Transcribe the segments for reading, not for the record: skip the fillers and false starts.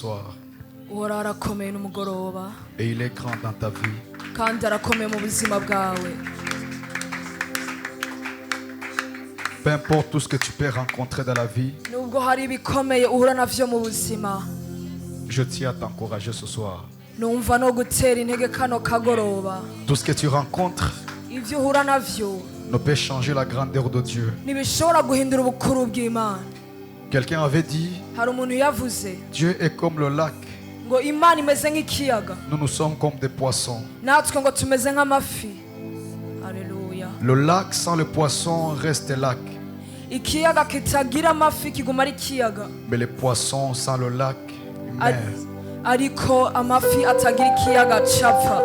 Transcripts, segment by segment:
soir. uhora arakomeye n'umugoroba Et il est grand dans ta vie. kandi arakomeye mu buzima bwawe. Peu importe tout ce que tu peux rencontrer dans la vie, Nubwo hari ibikomeye uhura navyo mu buzima, je tiens à t'encourager ce soir. numva no gutera intege kano kagoroba. Tout ce que tu rencontres Ivyo uhura navyo ne peut changer la grandeur de Dieu. ntibishobora guhindura ubukuru bw'Imana. Quelqu'un avait dit, Hari umuntu yavuze Dieu est comme le lac. ngo Imana imeze nk'ikiyaga, Nous sommes comme des poissons. natwe ngo tumeze nk'amafi. Haleluya. Le lac sans le poisson reste lac. Ikiyaga kitagira amafi kiguma ari ikiyaga, Mais les poissons sans le lac Ari- meurent. ariko amafi atagira ikiyaga capfa.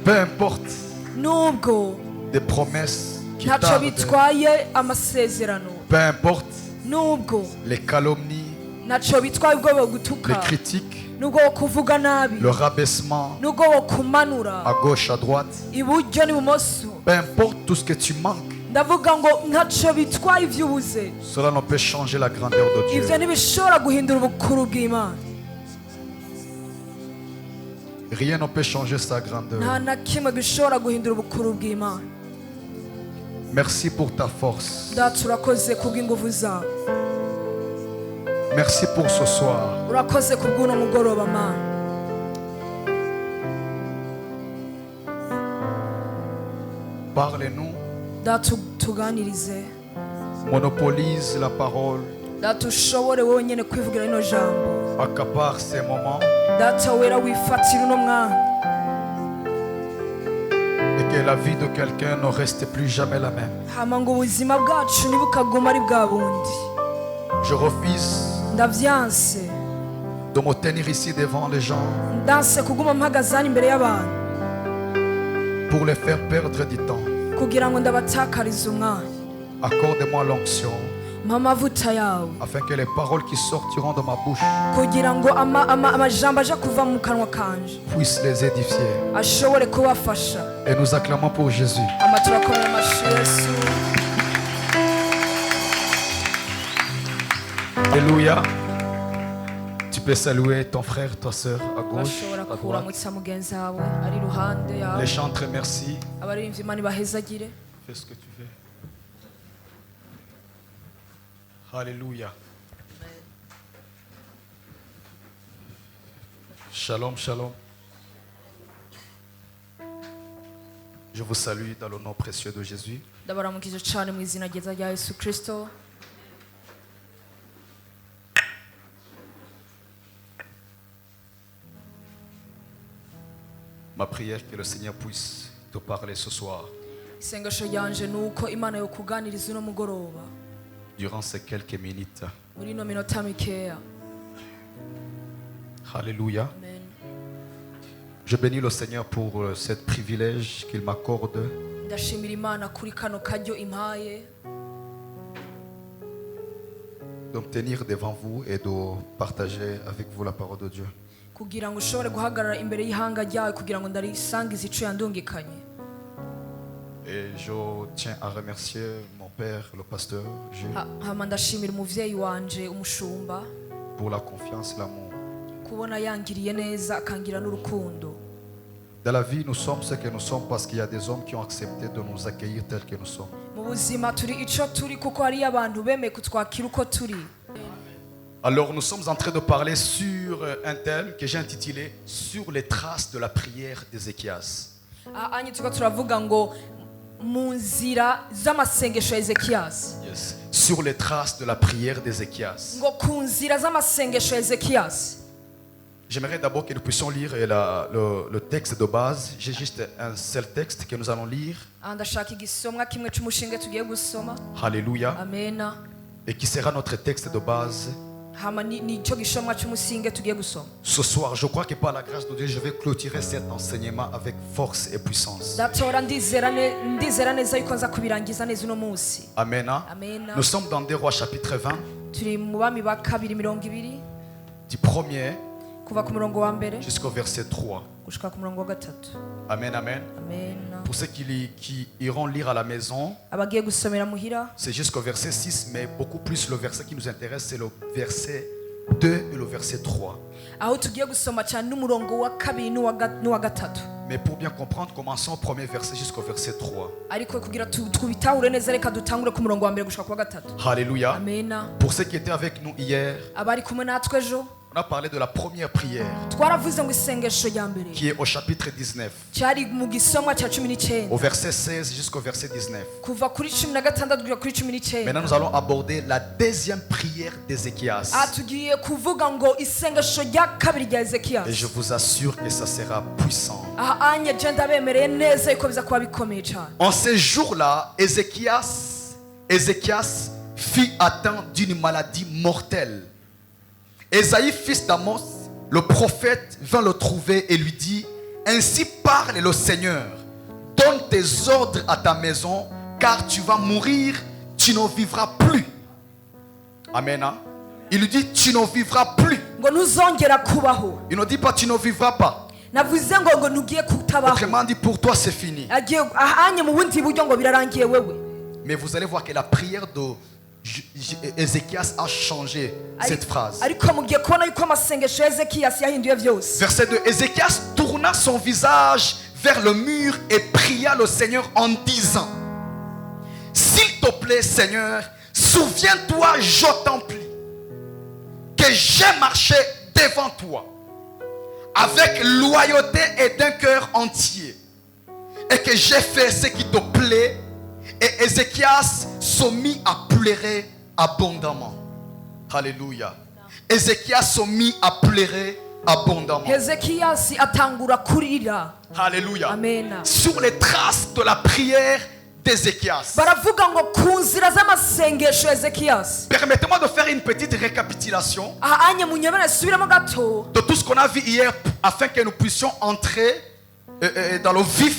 Peu importe Nubwo des promesses qui ntacyo tardent. bitwaye amasezerano, Peu importe nubwo les calomnies, ntacyo bitwaye ubwo les bogutuka, critiques, nubwo kuvuga nabi, le rabaissement nubwo kumanura à gauche, à droite. iburyo n'ibumoso. Peu importe tout ce que tu manques, Ndavuga ngo ntacyo bitwaye ibyo ubuze, cela ne peut changer la grandeur de Dieu. ivyo ntibishobora guhindura ubukuru bw'Imana. Rien ne peut changer sa grandeur. Nta na kimwe gishobora guhindura ubukuru bw'Imana. Merci pour ta force. Data urakoze kubw'inguvu zawe, Merci pour ce soir. urakoze kubw'uno mugoroba Mana. Parle-nous. Data tuganirize, Monopolise la parole. data ushobore wowe nyene kwivugira rino jambo. Accapare ces moments. Data wera wifatira uno mwanya, Et que la vie de quelqu'un ne reste plus jamais la même. hama ngo ubuzima bwacu ntibukaguma ari bwa bundi. Je refuse Ndavyanse, de me tenir ici devant les gens ndanse kuguma mpagaze hano imbere y'abantu pour les faire perdre du temps. kugira ngo ndabatakarize umwanya. Accorde-moi l'onction Mpa amavuta yawe afin que les paroles qui sortiront de ma bouche kugira ngo amajambo aje kuva mu kanwa kanje puissent les édifier. ashobore kubafasha. Et nous acclamons pour Jésus. Turakomera amashyi Yesu. Alléluia. Tu peux saluer ton frère, ta soeur à gauche, Bashobora à droite. kuramutsa mugenzi wawe ari iruhande yawe. Les chants très merci. Abaririmbyi Imana ibahezagire. Fais ce que tu veux. Alléluia. Shalom, shalom. Je vous salue dans le nom précieux de Jésus. Ndabaramukije cyane mu izina ryiza rya Yesu Kristo. Ma prière que le Seigneur puisse te parler ce soir Isengesho ryanje nuko Imana yo kuganiriza uno mugoroba durant ces quelques minutes. muri ino minota mikeya. Alléluia. Amen. Je bénis le Seigneur pour ce privilège qu'il m'accorde Ndashimira Imana kuri kano karyo impaye de me tenir devant vous et de partager avec vous la parole de Dieu. kugira ngo ushobore guhagarara imbere y'ihanga ryawe kugira ngo ndarisangize ico yandungikanye. Et je tiens à remercier mon père, le pasteur Gilles, Hama ndashimira umuvyeyi wanje umushumba pour la confiance et l'amour. kubona yangiriye neza akangira n'urukundo. Dans la vie, nous sommes ce que nous sommes parce qu'il y a des hommes qui ont accepté de nous accueillir tels que nous sommes. Mu buzima turi ico turi kuko hariyo abantu bemeye kutwakira uko turi. Alors nous sommes en train de parler sur un thème que j'ai intitulé « Sur les traces de la prière d'Ézéchias ». Anye tuko turavuga ngo mu nzira z'amasengesho ya Ezekiyasi. Yes. Sur les traces de la prière d'Ézéchias. Ngo ku nzira z'amasengesho ya Ezekiyasi. J'aimerais d'abord que nous puissions lire le texte de base. J'ai juste un seul texte que nous allons lire. Ndashaka igisomwa kimwe cy'umushinge tugiye gusoma. Alléluia. Amena. Et qui sera notre texte de base. Hama nico gisomwa cy'umusinge tugiye gusoma. Ce soir, je crois que par la grâce de Dieu, je vais clôturer cet enseignement avec force et puissance. Datora ndizera neza yuko nza kubirangiza neza uno munsi. Amen. Amen. Nous sommes dans 2 Rois chapitre 20. Turi mu bami ba 2:20. Du premier Ku kuva ku murongo wa mbere jusqu'au verset 3. gushika ku murongo wa gatatu. Amen, amen. Amen. Pour ceux qui iront lire à la maison, Abagiye gusomera muhira c'est jusqu'au verset 6, mais beaucoup plus le verset qui nous intéresse, c'est le verset 2 et le verset 3. aho tugiye gusoma cyane n'umurongo wa kabiri n'uwa gatatu. Mais pour bien comprendre, commençons au premier verset jusqu'au verset 3. ariko kugira twitahure neza reka dutangure ku murongo wa mbere gushika ku wa gatatu. Alléluia. Amen. Pour ceux qui étaient avec nous hier, abari kumwe natwe ejo on a parlé de la première prière twaravuze ngo isengesho rya mbere qui est au chapitre 19, cyari mu gisomwa cya 19 au verset 16 jusqu'au verset 19. kuva kuri 16 kugera kuri 19. Maintenant, nous allons aborder la deuxième prière d'Ézéchias. tugiye kuvuga ngo isengesho rya kabiri rya Ezekias. Et je vous assure que ça sera puissant. aha anye je ndabemereye neza yuko biza kuba bikomeye cyane. En ces jours-là, Ézéchias fut atteint d'une maladie mortelle. Ésaïe, fils d'Amos, le prophète, vint le trouver et lui dit: ainsi parle le Seigneur, donne tes ordres à ta maison, car tu vas mourir, tu ne vivras plus. Amen. Hein? Il lui dit: tu ne vivras plus. ngo ntuzongera kubaho. Il ne dit pas tu ne vivras pas. navuze ngo ntugiye kutabaho. Autrement dit, pour toi c'est fini. aha anye mu bundi buryo ngo birarangiye wewe. Mais vous allez voir que la prière de Ézéchias a changé cette phrase. ariko mugiye kubona yuko amasengesho ya Ezekias yahinduye byose. Verset 2. Ézéchias tourna son visage vers le mur et pria le Seigneur en disant: s'il te plaît Seigneur, souviens-toi, je t'en prie, que j'ai marché devant toi avec loyauté et d'un cœur entier, et que j'ai fait ce qui te plaît. Et Ézéchias se mit à pleurer abondamment. Alléluia. Ézéchias se mit à pleurer abondamment. Ezekias atangura kurira. Alléluia. Amen. Sur les traces de la prière d'Ézéchias. baravuga ngo ku nzira z'amasengesho ya Ezekias. Permettez-moi de faire une petite récapitulation aha anye munyemere subiramo gato de tout ce qu'on a vu hier afin que nous puissions entrer dans le vif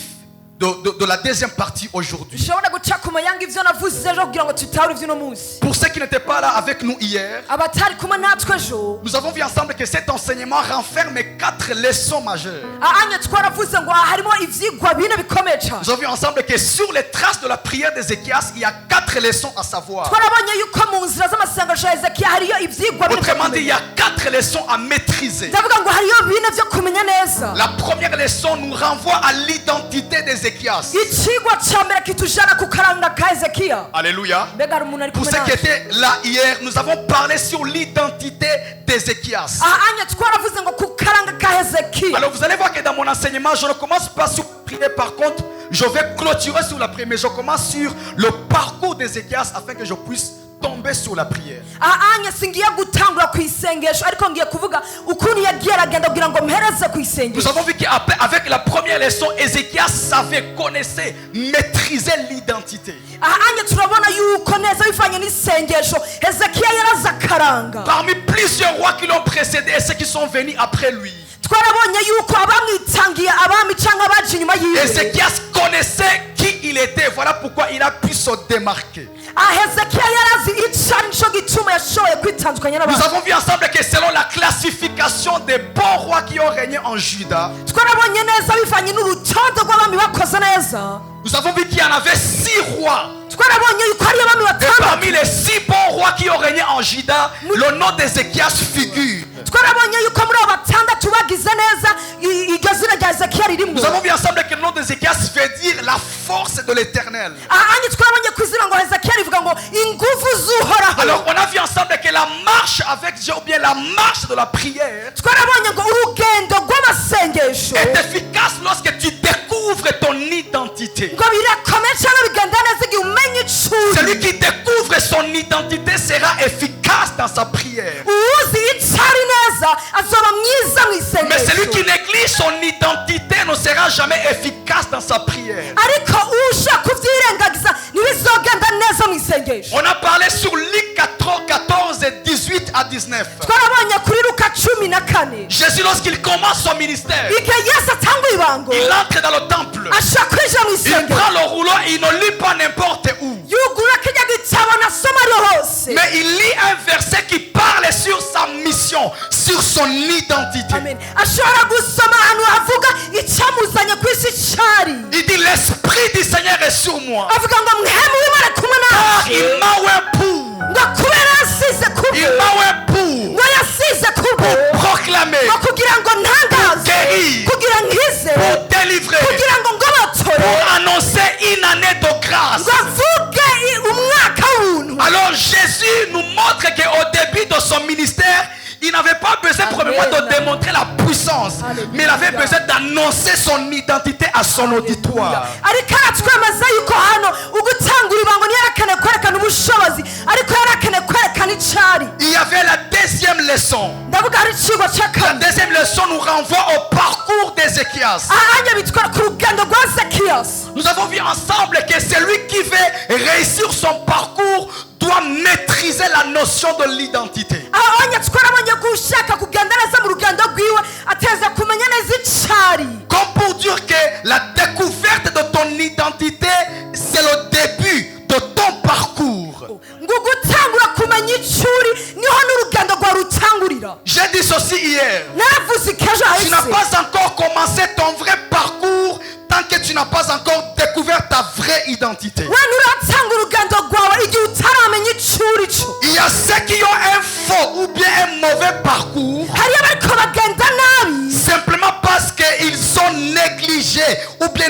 de la deuxième partie aujourd'hui. ushobora guca ku mayanga ivyo navuze ejo kugira ngo tutahure ivy'uno munsi. Pour ceux qui n'étaient pas là avec nous hier, abatari kumwe natwe ejo nous avons vu ensemble que cet enseignement renferme 4 leçons majeures. aha anye twaravuze ngo harimo ivyigwa bine bikomeye cyane. Nous avons vu ensemble que sur les traces de la prière d'Ézéchias, il y a 4 leçons à savoir. twarabonye yuko mu nzira z'amasengesho ya Ezekiya hariyo ivyigwa bine Autrement dit, il y bikomeye. a 4 leçons à maîtriser. ndavuga ngo hariyo bine vyo kumenya neza. La première leçon nous renvoie à l'identité d'Ézéchias. icigwa ca mbere kitujana ku karanga ka Ezekiya. Alléluia. mbega hari umuntu ari Pour kumwe ceux qui natwe. étaient là hier, nous avons parlé sur l'identité d'Ézéchias. aha anye twaravuze ngo ku karanga ka Ezekiya. Alors vous allez voir que dans mon enseignement, je ne commence pas sur la prière. Par contre, je vais clôturer sur la prière. Mais je commence sur le parcours d'Ézéchias afin que je puisse tomber sur la prière. aha anye singiye gutangura ku isengesho ariko ngiye kuvuga ukuntu yagiye aragenda kugira ngo mpereze ku Nous isengesho. avons vu qu'avec la première leçon, Ézéchias savait, connaissait, maîtrisait l'identité. aha anye turabona yuko neza bivanye n'isengesho Ezekiya yaraza akaranga. Parmi plusieurs rois qui l'ont précédé et ceux qui sont venus après lui, twarabonye yuko abamwitangiye abami cyangwa abaje inyuma yiwe. Ézéchias connaissait qui il était. Voilà pourquoi il a pu se démarquer. Hezekiya yarazi icyo nicyo gituma yashoboye kwitandukanya Nous n'abantu. avons vu ensemble que selon la classification des bons rois qui ont régné en Juda, twarabonye neza bivanye n'urutonde rw'abami bakoze neza. nous avons vu qu'il y en avait 6 rois. twarabonye yuko hari abami Et parmi batandatu. les 6 bons rois qui ont régné en Juda, le nom d'Ézéchias figure. twarabonye yuko muri abo batandatu bagize neza iryo zina rya Hezekiya ririmo. Nous avons vu ensemble que le nom d'Ézéchias veut dire la force de l'Éternel. ahandi twarabonye ku izina ngo Hezekiya rivuga ngo ingufu z'uhoraho. Alors on a vu ensemble que la marche avec Dieu, ou bien la marche de la prière, twarabonye ngo urugendo rw'amasengesho est efficace lorsque tu découvres ton identité. ngo birakomeye cyangwa bigenda neza igihe umenya icuri. Celui qui découvre son identité sera efficace dans sa prière. uwuzi icyo ari neza azoba mwiza mu Mais celui qui isengesho. néglige son identité ne sera jamais efficace dans sa prière. ariko ushaka kubyirengagiza ntibizogenda neza mu isengesho. On a parlé sur Luc 14, 18 à 19. twarabonye kuri Luka 14. Jésus, lorsqu'il commence son ministère, igihe Yesu atanga ibango il entre dans le temple. ashaka kwinjira mu Il isengero prend le rouleau et il ne lit pas n'importe où. yugura kijya gitabo nasoma ariho hose. Mais il lit un verset qui parle sur sa mission, sur son identité. Amen. ashobora gusoma ahantu havuga icyamuzanye ku isi cyari. Il dit l'esprit du Seigneur est sur moi. avuga ngo mwemu w'Imana ari kumwe Car nawe. il m'a oint pour. ngo kubera yasize kubwe. Il m'a oint pour. ngo yasize kubwe. Proclamer. ngo kugira ngo ntangaze. Guérir. kugira nkize. Pour délivrer. kugira ngo ngobotore. Pour annoncer une année de grâce. ngo mvuge umwaka w'ubuntu. Alors Jésus nous montre qu'au début de son ministère, il n'avait pas besoin premièrement de démontrer la puissance, mais il avait besoin d'annoncer son identité à son auditoire. ariko aratwemeza yuko hano ugutangura ibango ntiyarakeneye kwerekana ubushobozi ariko yarakeneye kwerekana icyari. Il y avait la deuxième leçon. ndavuga hari ikigo cya La kane. deuxième leçon nous renvoie au parcours d'Ézéchias. ahanya bitwara ku rugendo rwa zekiyasi. Nous avons vu ensemble que celui qui veut réussir son parcours doit maîtriser la notion de l'identité. ahanya twarabonye ko ushaka kugenda neza mu rugendo rwiwe ateza kumenya neza icyari. Comme pour dire que la découverte de ton identité, c'est le début de ton parcours. ngo gutangura kumenya icyo uri niho n'urugendo rwawe rutangurira. J'ai dit ceci hier. naravuze ikejo Tu n'as hahise. pas encore commencé ton vrai parcours tant que tu n'as pas encore découvert ta vraie identité. we nturatanga urugendo rwawe igihe utaramenya icyo uri cyo. Il y a ceux qui ont un faux ou bien un mauvais parcours hariyo abariko bagenda nabi simplement parce qu'ils ont négligé ou bien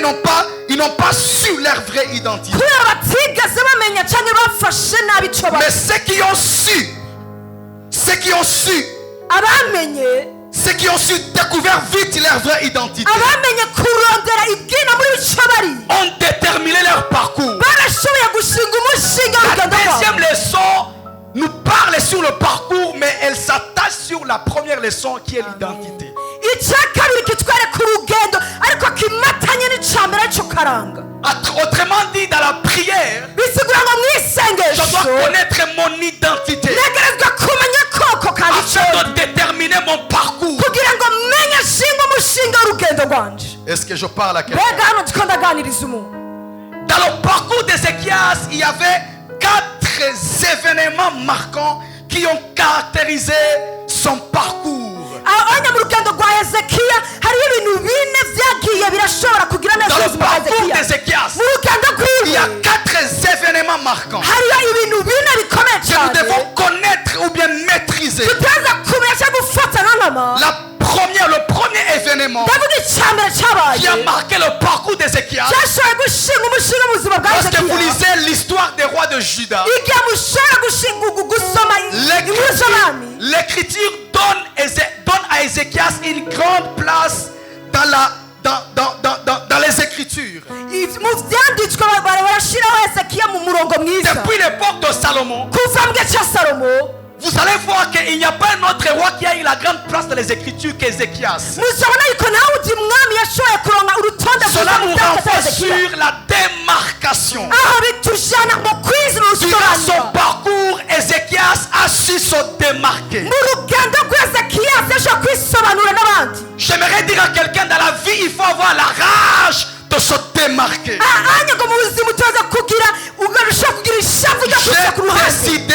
ils n'ont pas su leur vraie identité. kubera batigeze bamenya cyangwa bafashe nabi icyo Mais bari. ceux qui ont su découvert vite leur vraie identité, abamenye kurondera ibwina muri icyo bari ont déterminé leur parcours. barashoboye gushinga umushinga La w'urugendo deuxième rwabo. leçon nous parle sur le parcours, mais elle s'attache sur la première leçon qui est l'identité. icya kabiri kitwereka urugendo ariko kimatanye n'icya mbere aricyo karanga. Autrement dit, dans la prière, bisigura ngo mu je isengesho dois connaître mon identité ntegerezwa kumenya koko kandi icyo afin de déterminer mon parcours. kugira ngo menye shinga umushinga w'urugendo rwanje. Est-ce que je parle à quelqu'un? mbega hano ndiko ndaganiriza umuntu. Dans le parcours d'Ézéchias, il y avait 4 événements marquants qui ont caractérisé son parcours. abanya mu rugendo rwa hezekiya hariyo ibintu bine byagiye birashobora kugira neza Dans le ubuzima bwa parcours hezekiya. d'Ézéchias, mu rugendo il y a rwiwe 4 événements marquants hariyo ibintu bine bikomeye que nous cyane devons connaître ou bien maîtriser. tuteza kumenya cyangwa gufata nk'nkama. Le premier événement ndavuga icya mbere qui a cyabaye marqué le parcours d'Ézéchias, cyashoboye gushinga umushinga mu buzima bwa lorsque vous hezekiya. lisez l'histoire des rois de Juda, igihe mushobora gushinga gusoma inkuru z'abami l'écriture donne à Ézéchias une grande place dans les écritures. mu byanditswe barashyiraho hezekiya mu murongo mwiza. Depuis l'époque de Salomon, kuva mu gihe cya salomo vous allez voir qu'il n'y a pas un autre roi qui a eu la grande place dans les écritures qu'Ézéchias. muzabona yuko nawe undi mwami yashoboye kuronka urutonde Cela nous rw'ibitabo bya renvoie hezekiya sur la démarcation. aho bitujana mu kwizera Durant son urusobanura. parcours, Ézéchias a su se démarquer. mu rugendo rw'hezekiya yashoboye kwisobanura n'abandi. J'aimerais dire à quelqu'un dans la vie, il faut avoir la rage de se démarquer. ahanya ngo mu buzima utaza kugira ugarushaho kugira ishavu ryo kuza ku ruhande.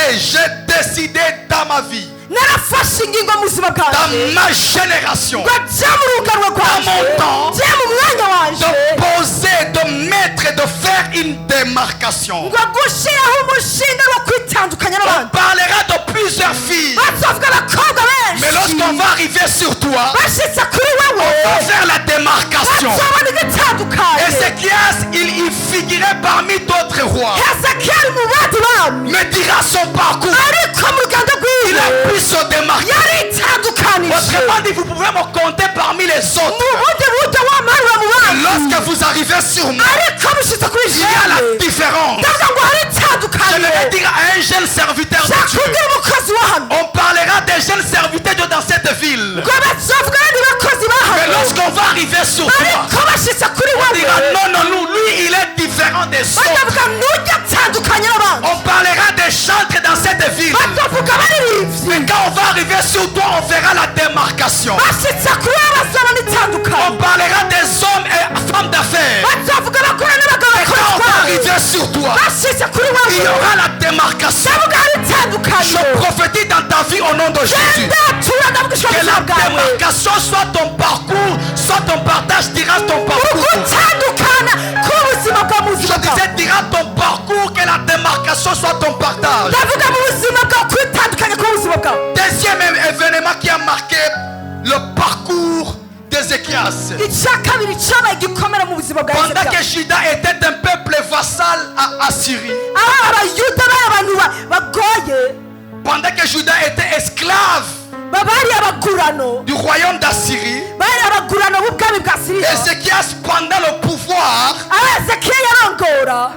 J'ai décidé dans ma vie, narafashe ingingo mu buzima dans bwanjye ma génération, ngo jya mu ruganwa dans mon rwanjye temps, jya mu mwanya wanje de poser, de mettre et de faire une démarcation. ngo gushyiraho umushinga wo kwitandukanya On n'abandi. parlera de plusieurs filles, bazavuga abakobwa mais lorsqu'on benshi va arriver sur toi, bashyitse kuri on va wewe faire la démarcation. bazabona igitandukanye. Ézéchias, il y figurait parmi d'autres rois, hezekiya ari mu bandi bami mais dira son parcours, ariko mu rugendo il rwiwe a pu se démarquer. yaritandukanije. Autrement dit, vous pouvez me compter parmi les mu autres. bundi buryo wamarura mu bandi Lorsque vous arrivez sur moi, ariko mushyitse kuri il y a la jewe différence. ndavuga ngo hari J'aimerais itandukanye. dire à un jeune serviteur de Dieu, zakubwira umukozi wa hano on parlera des jeunes serviteurs de Dieu dans cette ville. ngo bazavuga abandi bakozi ba Mais hano lorsqu'on va arriver sur toi, ariko bashyitse kuri on dira wewe non, lui, il est différent des autres. bakavuga n'ujya atandukanye n'abandi. On parlera des chantres dans cette ville. bakavuga abaririmbyi Mais quand on va arriver sur toi, on verra la démarcation. bashitse kuri wowe bazabona On itandukanye parlera des hommes et femmes d'affaires. bazavuga abagore n'abagabo Et quand bakora on va utwabo arriver sur toi, bashitse kuri il y wowe aura la démarcation. ndavuga hari Je itandukaniro prophétise dans ta vie au nom de Jésus. ndatura ndavugishwa Que ubuzima la bwawe démarcation soit ton parcours, soit ton partage, dira ton parcours. ugutandukana k'ubuzima bwa mu Je buzima bwawe disais, dira ton parcours, que la démarcation soit ton partage. ndavuga mu buzima bwawe kwitandukanya k'ubuzima bwawe Deuxième événement qui a marqué le parcours d'Ézéchias. icya kabiri cyabaye igikomere mu buzima bwa Pendant Hezekiya que Juda était un peuple vassal à Assyrie, aho abayuda bari abantu bagoye pendant que Juda était esclave bari abagurano du royaume d'Assyrie, bari abagurano b'ubwami bwa siriya Ézéchias, pendant le pouvoir, aho hezekiya yarongora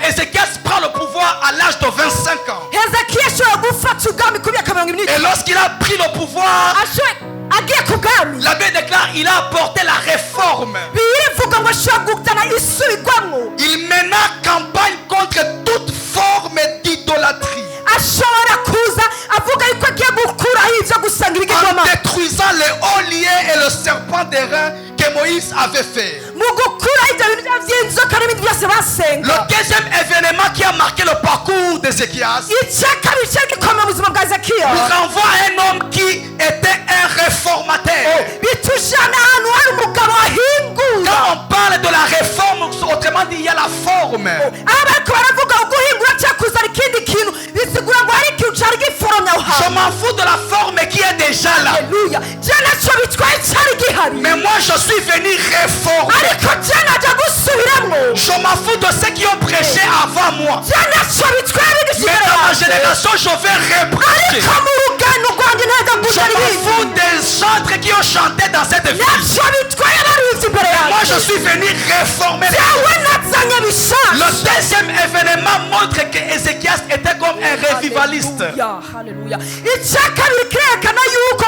Ézéchias prend le pouvoir à l'âge de 25 ans. hezekiya ashobora gufata ubwami ku myaka 20 Et lorsqu'il a pris le pouvoir, agiye ku bwami la Bible déclare qu'il a apporté la réforme. birivuga ngo ashobora gutana isubirwamo Il mena campagne contre toute forme d'idolâtrie, ashobora kuza avuga yuko agiye gukuraho ibyo gusanga en ibigirwamana détruisant les hauts liers et le serpent d'airain que Moïse avait fait. mu gukuraho ibyo bintu by'inzoka n'ibindi byose basenga Le deuxième événement qui a marqué le parcours d'Ézéchias icya kabiri cyari gikomeye mu buzima bwa hezekiya nous renvoie à un homme qui était un réformateur. bitujana ahantu hari umugabo wahingura Quand on parle de la réforme, autrement dit, il y a la forme. aho bariko baravuga guhingura cyangwa kuzana ikindi kintu bisigura ngo hari ikintu cyari giforomye aho Je hantu m'en fous de la forme qui est déjà là. haleluya je nacyo bitwaye cyari gihari Mais moi, je suis venu réformer. ariko je najya gusubiramwo Je m'en fous de ceux qui ont prêché avant moi. je nacyo bitwaye Mais bigishyira dans ma génération, je vais reprêcher. ariko mu rugano rwanjye neza Je gutari m'en ibindi fous des chantres qui ont chanté dans cette ville. nacyo bitwaye barivye imbere Moi, je yanjye suis venu réformer. jewe nazanye bishasha Le deuxième événement montre que Ézéchias était comme un révivaliste. Haleluya, haleluya. icya kabiri kirerekana yuko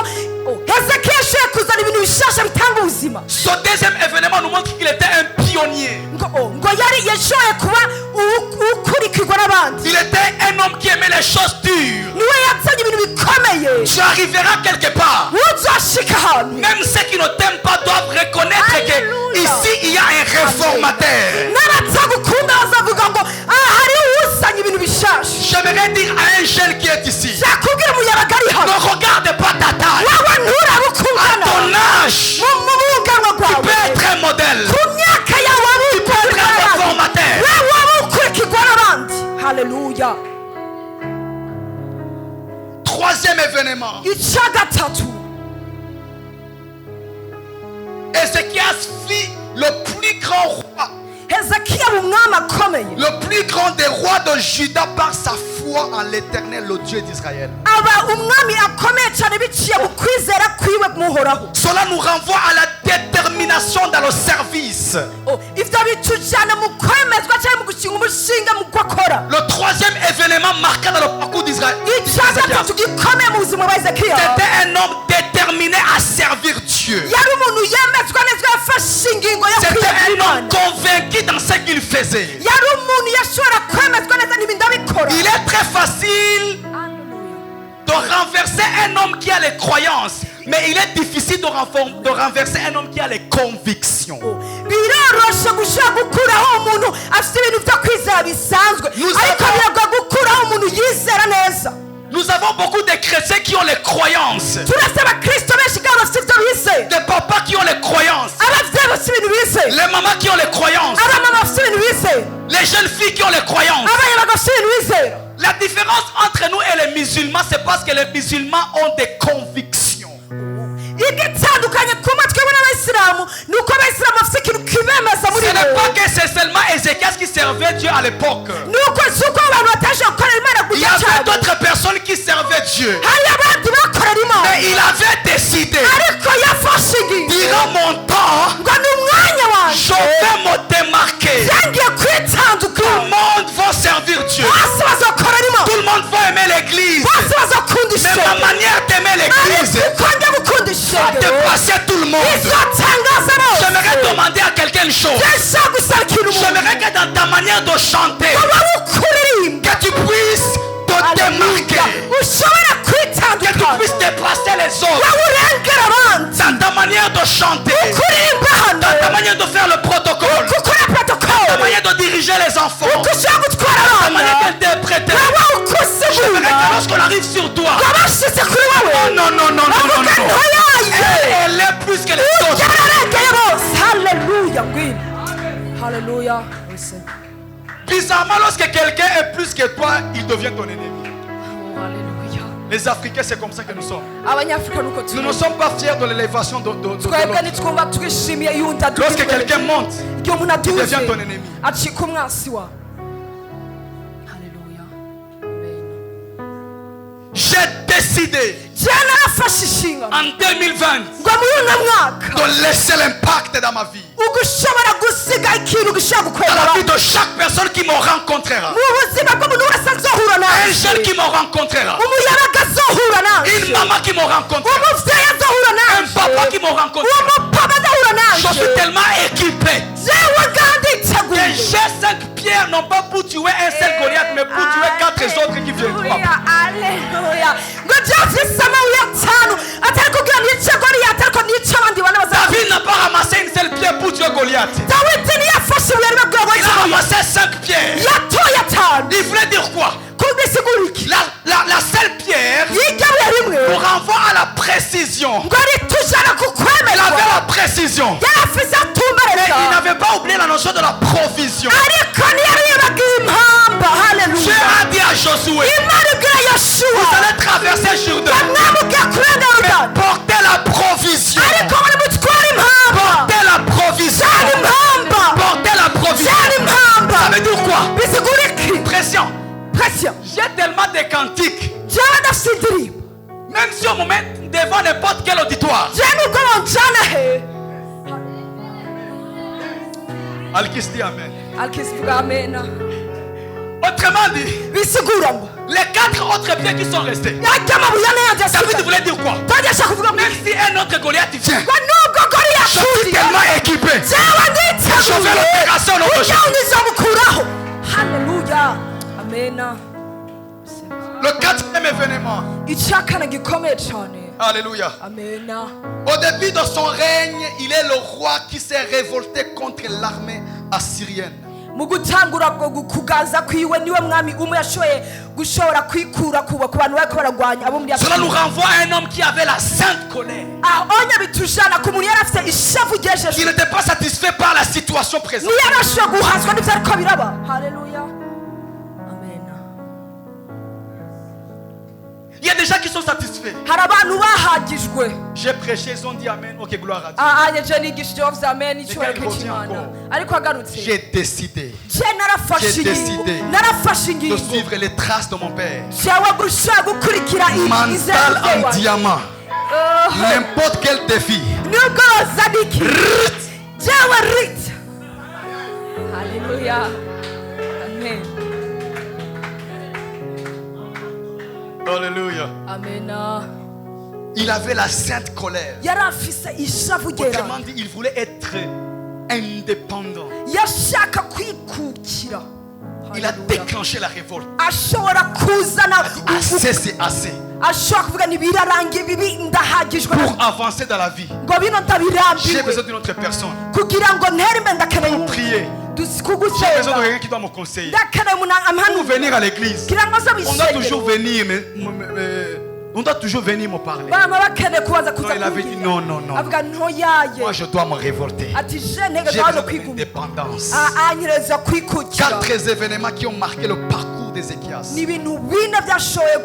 hezekiya ashoboye kuzana ibintu bishasha bitanga ubuzima Ce deuxième événement nous montre qu'il était un pionnier. ngo yari yashoboye kuba ukurikirwa n'abandi Il était un homme qui aimait les choses dures. niwe yazanye ibintu bikomeye Tu arriveras quelque part. uzashika ahantu Même ceux qui ne t'aiment pas doivent reconnaître Alléluia. que ici il y a un réformateur. n'abatagukunda bazavuga ngo aha hariho uzanye ibintu bishasha J'aimerais dire à un jeune qui est ici, zakubwira umuyabaga ari hano ne regarde pas ta taille. wowe nturabe À ukungana ton âge, mu bunganwa tu peux bwawe être un modèle. ku myaka yawe waba être un ukurikirwa réformateur. n'abandi wewe waba ukurikirwa n'abandi haleluya Troisième événement, icya gatatu Ézéchias fit le plus grand roi, hezekiya aba umwami akomeye le plus grand des rois de Juda par sa foi en l'Éternel, le Dieu d'Israël. aba umwami akomeye cyane biciye mu kwizera kwiwe muhoraho Cela nous renvoie à la détermination dans le service. ibyo bitujyana mu kwemezwa cyangwa mu gushinga umushinga mu ko akora Le troisième événement marquant dans le parcours d'Israël, icya gatatu gikomeye mu buzima bwa hezekiya c'était un homme déterminé à servir Dieu. yari umuntu yemezwa neza yafashe ingingo yo C'était kwiyegura un imana homme convaincu dans ce qu'il faisait. yari umuntu yashobora kwemezwa neza n'ibindi abikora Il est très facile de renverser un homme qui a les croyances, mais il est difficile de renverser un homme qui a les convictions. biroroshe gushobora gukuraho umuntu afite ibintu byo kwizera bisanzwe ariko biragoye gukuraho umuntu yizera neza Nous avons beaucoup de chrétiens qui ont les croyances, turetse abakristo benshi kandi bafite ibyo bizeye des papas qui ont les croyances, ababyeyi bafite ibintu bizeye les mamans qui ont les croyances, abamama bafite ibintu bizeye les jeunes filles qui ont les croyances. abayabaga bafite ibintu bizeye La différence entre nous et les musulmans, c'est parce que les musulmans ont des convictions. igitandukanye ku matwi n'abayisilamu ni uko abayisilamu bafite ikintu kibemeza muri Ce n'est bo pas que c'est seulement Ézéchias qui servait Dieu à l'époque. ni uko si uko abantu bataje gukorera imana ku Il y giti avait cyabo d'autres personnes qui servaient Dieu. hari abandi bakorera imana Mais il avait décidé, ariko yafashe ingingo durant mon temps, ngo ni umwanya je wanjye vais me démarquer. yangiye Tout kwitandukanya le monde va servir Dieu. bose bazakorera imana Tout le monde va aimer l'église. bose bazakunda Mais ma ishengero manière d'aimer l'église ariko njya gukunda va ishengero dépasser tout le monde. izotangaza J'aimerais bose demander à quelqu'un une chose. ndashaka gusaba ikintu umuntu J'aimerais que dans ta manière de chanter, waba ukuririmba que tu puisses te démarquer. ushobora les autres, wowe urengera abandi dans ta manière de chanter, kuririmba hano dans ta manière de faire le protocole, gukora ta protokole manière de diriger les enfants, uko ushobora gutwara ta abana manière d'interpréter. wowe uko J'aimerais usigura que lorsqu'on arrive sur toi, abashyize kuri wowe non, non, non, non, non, non, bavuga non. ntoyaye Elle est plus que les autres. yararengeye bose haleluya ngwino haleluya wese Bizarrement, lorsque quelqu'un est plus que toi, il devient ton ennemi. haleluya Les Africains, c'est comme ça que nous sommes. abanyafurika nuko Nous ne sommes pas fiers de l'élévation de twebwe l'autre. nitwumva twishimiye yundi Lorsque quelqu'un monte, igihe umuntu aduze devient ton ennemi. acika umwasi wawe haleluya j'ai décidé jewe narafashe inshingano en 2020 ngo muri uno mwaka de laisser l'impact dans ma vie, ugushobora gusiga ikintu gishobora dans gukorera la vie abantu de chaque personne qui me rencontrera. mu buzima bw'umuntu wese azohura Un nawe jeune qui me rencontrera, umuyabaga azohura nawe une maman qui me rencontrera, umuvyeyi azohura un nawe papa qui me rencontrera. umupapa azohura Je nawe suis tellement équipé jewe kandi que iteguye j'ai 5 pierres, non pas pour tuer un seul Goliath, mais pour tuer 4 autres qui viendront. Aleluya ngo byavise amabuye atanu atari kugira nice Goliyati ariko nice abandi bane bazaza David n'a pas ramassé une seule pierre pour tuer Goliath. dawidi ntiyafashe ibuye rimwe bwabo Il a ramassé 5 pierres. yatoye atanu Il voulait dire quoi? kubisigura iki La seule pierre yirya buye rimwe nous renvoie à la précision. ngo ritujana ku Il kwemerwa avait la précision. yari afise Mais il atumbereza n'avait pas oublié la notion de la provision. ariko ntiyari yibagiwe impamba Dieu haleluya a dit à Josué, imana ibwira vous yoshuwa allez traverser Jourdain. mwamubwiye kurenga yorodani Portez la provision. ariko muri mutwara impamba Portez la provision. cyane impamba Portez la provision. cyane impamba Ça veut dire quoi? bisigura iki Pression. pression J'ai tellement de cantiques. jewe ndafise indirimbo Même si on me met devant n'importe quel auditoire. jewe nubwo bonjana he Alkis dit Amen. alkisivuga amena Autrement dit, bisigura ngo les 4 autres pierres qui sont restés. yarya amabuye ane yanje David asigaye voulait dire quoi? tonde ashaka kuvuga ngo Même si un autre Goliath vient, ngo nubwo je suis Goliyati tellement équipé. jewe Je fais l'opération nditeguye l'autre ujya jour. unizamukuraho haleluya amena Le 4e événement. icya kane gikomeye cyane Alléluia. amena Au début de son règne, il est le roi qui s'est révolté contre l'armée assyrienne. mu gutangura kuganza kwiwe niwe mwami umwe yashoboye gushobora kwikura ku bantu bariko baragwanya abo muri Cela nous renvoie à un homme qui avait la sainte colère. ahonya bitujana ku muntu yari afite ishavu Il ryejejwe n'était pas satisfait par la situation présente. ntiyarashoboye guhazwa n'ibyo ariko biraba haleluya amena Il y a des gens qui sont satisfaits. hari abantu bahagijwe J'ai prêché, ils ont dit Amen. Ok, gloire à Dieu. aje nigishije wavuze amen icyubahiro cy'imana ariko agarutse J'ai décidé je narafashe J'ai décidé ingingo narafashe de ingingo suivre les traces de mon père. jewe gushaka gukurikira Mental en diamant. N'importe quel défi. nubwo bazana iki jewe rit haleluya amen Alléluia. amena Il avait la sainte colère. yari afise ishavu ryera Autrement dit, il voulait être indépendant. yashaka kwikukira Il a Haleluya. déclenché la révolte. ashobora kuzana Assez, c'est assez. ashobora kuvuga ntibirarangiye bibi ndahagijwe Pour avancer dans la vie, ngo bino j'ai ndabirambiwe besoin d'une autre personne. kugira ngo ntere imbere ndakeneye Pour prier. J'ai besoin de kugusenga quelqu'un qui doit me conseiller. ndakeneye umuntu Pour ampanura venir à l'église, kugira ngo aze on doit toujours bisengero venir, on doit toujours venir me parler. bama bakeneye kubaza kuza Non, il avait dit non, non, non. avuga ntoyaye Moi, je dois me révolter. ati je J'ai ntege besoin zaje de kwiguma l'indépendance. anyereza kwikukira 4 événements qui ont marqué le parcours d'Ézéchias. ni ibintu bine byashoboye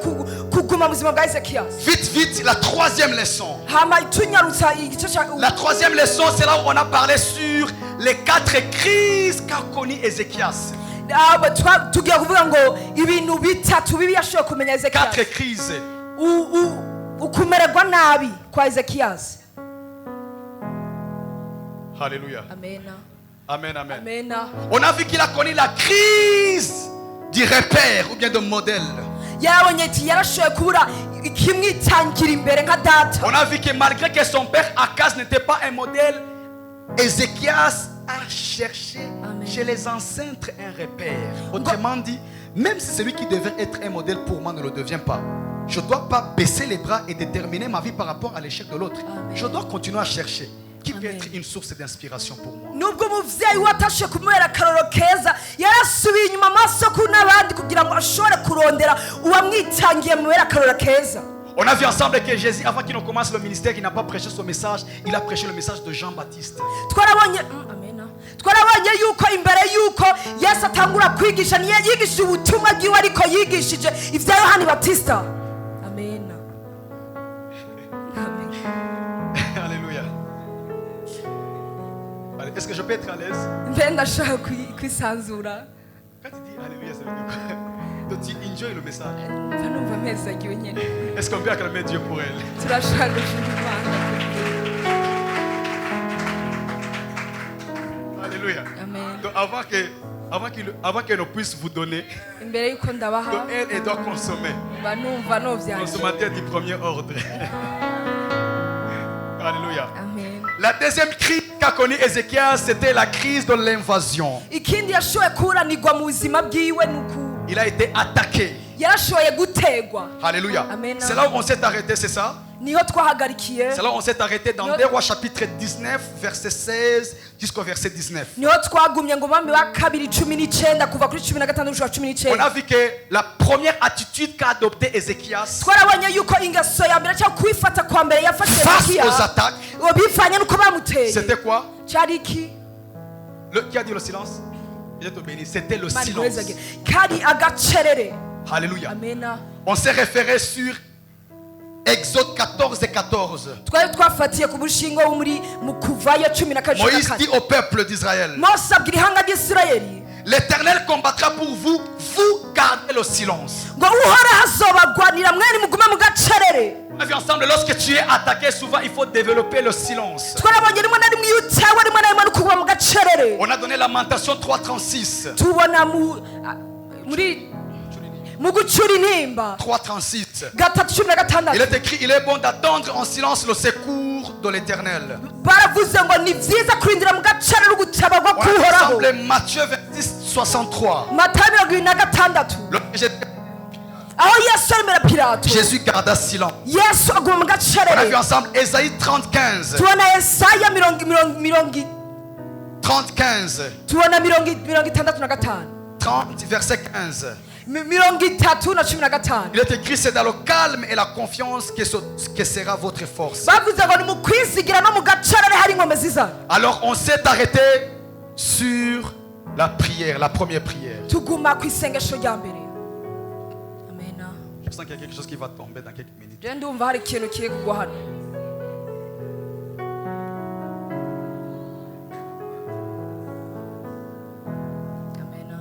kuguma mu buzima bwa ezekiyasi Vite, vite, la 3e leçon. hama tunyarutsa igice cya La 3e leçon, c'est là où on a parlé sur les 4 crises qu'a connu Ézéchias. tugiye kuvuga ngo ibintu bitatu bibi yashoboye kumenya 4 ezekiyasi crises. ukumererwa nabi kwa ezekiyasi Alléluia. amena Amen, amen. amena On a vu qu'il a connu la crise du repère ou bien de modèle. yarabonye ati yarashoboye kubura ikimwitangira imbere nka data On a vu que malgré que son père Akaz n'était pas un modèle, Ézéchias a cherché Amen. chez les ancêtres un repère. Autrement dit, même si celui qui devait être un modèle pour moi ne le devient pas, je ne dois pas baisser les bras et déterminer ma vie par rapport à l'échec de l'autre. Je dois continuer à chercher qui peut être une source d'inspiration pour moi. nubwo umubyeyi we atashe kumubera akaroro keza yarasubiye inyuma amaso ku n'abandi kugira ngo ashobore kurondera uwamwitangiye mubera akaroro keza. On a vu ensemble que Jésus, avant qu'il ne commence le ministère, il n'a pas prêché son message, il a prêché le message de Jean-Baptiste. twarabonye yuko imbere yuko Yesu atangura kwigisha niyo yigisha ubutumwa bwiwe ariko yigishije ibya Yohani Batista. Amen. Alléluia. Est-ce que je peux être à l'aise? mbe ndashaka kwisanzura. Quand tu dis Alléluia, ça veut dire quoi? Donc tu enjoy le message. mva numva mpezagiwe nyine. Est-ce qu'on peut acclamer Dieu pour elle? turashaka gushima Imana. Alléluia. Amen. Donc avant qu'elle ne puisse vous donner, imbere yuko donc ndabaha elle doit consommer. mba numva novyanje. Consommateur du premier ordre. Alléluia. Amen. La deuxième crise qu'a connue Ézéchias, c'était la crise de l'invasion. ikindi yashoboye kuranirwa mu buzima bwiwe nuku Il a été attaqué. yarashoboye gutegwa. Alléluia. Amen. C'est là où on s'est arrêté, c'est ça? niho twahagarikiye. C'est là où on s'est arrêté dans 2 Rois chapitre 19, verset 16 jusqu'au verset 19. niho twagumye ngo Umwami wa kabiri 19 kuva kuri 16 gushika 19. On a vu que la première attitude qu'a adoptée Ézéchias twarabonye yuko ingeso ya mbere cyangwa kwifata kwa mbere yafashe face aux attaques, bivanye nuko bamuteye c'était quoi? cyari iki? Qui a dit le silence? Il est béni. C'était le Imana silence. imuhezagire. kari agacerere. Alléluia. Amena. On s'est référé sur Exode 14 et 14. twari twafatiye ku bushingo wo muri mu kuvayo 14. Moïse dit au peuple d'Israël, Mose abwira ihanga ry'Isirayeli l'Éternel combattra pour vous, vous gardez le silence. ngo uhoraho azobagwanira mwene mugume mu gacerere. On a vu ensemble, lorsque tu es attaqué, souvent il faut développer le silence. twarabonye rimwe na rimwe iyo utewe rimwe na rimwe no kuguma mu gacerere. On a donné Lamentation 3.36. tubona muri mu gucura intimba 3.36. 3:16. Il est écrit, il est bon d'attendre en silence le secours de l'Éternel. baravuze ngo ni byiza kurindira mu gacerere ugutabagwa On a vu kuhoraho. ensemble Matthieu 26.63. Matayo 26. aho Yesu aremera Pilato. Jésus garda silence. Yesu aguma mu On a vu gacerere. ensemble Ésaïe 30.15. tubona Yesaya 30. 30.15. tubona 65. 30 verset 15. 30:15. Il est écrit, c'est dans le calme et la confiance que sera votre force. bavuze ngo ni mu kwisigira no mu gacerere hari inkomezi zanyu. Alors on s'est arrêté sur la prière, la première prière. tuguma ku isengesho rya mbere. Amena. Je sens qu'il y a quelque chose qui va tomber dans quelques minutes. rero ndumva hari ikintu kigiye kugwa hano. Amena.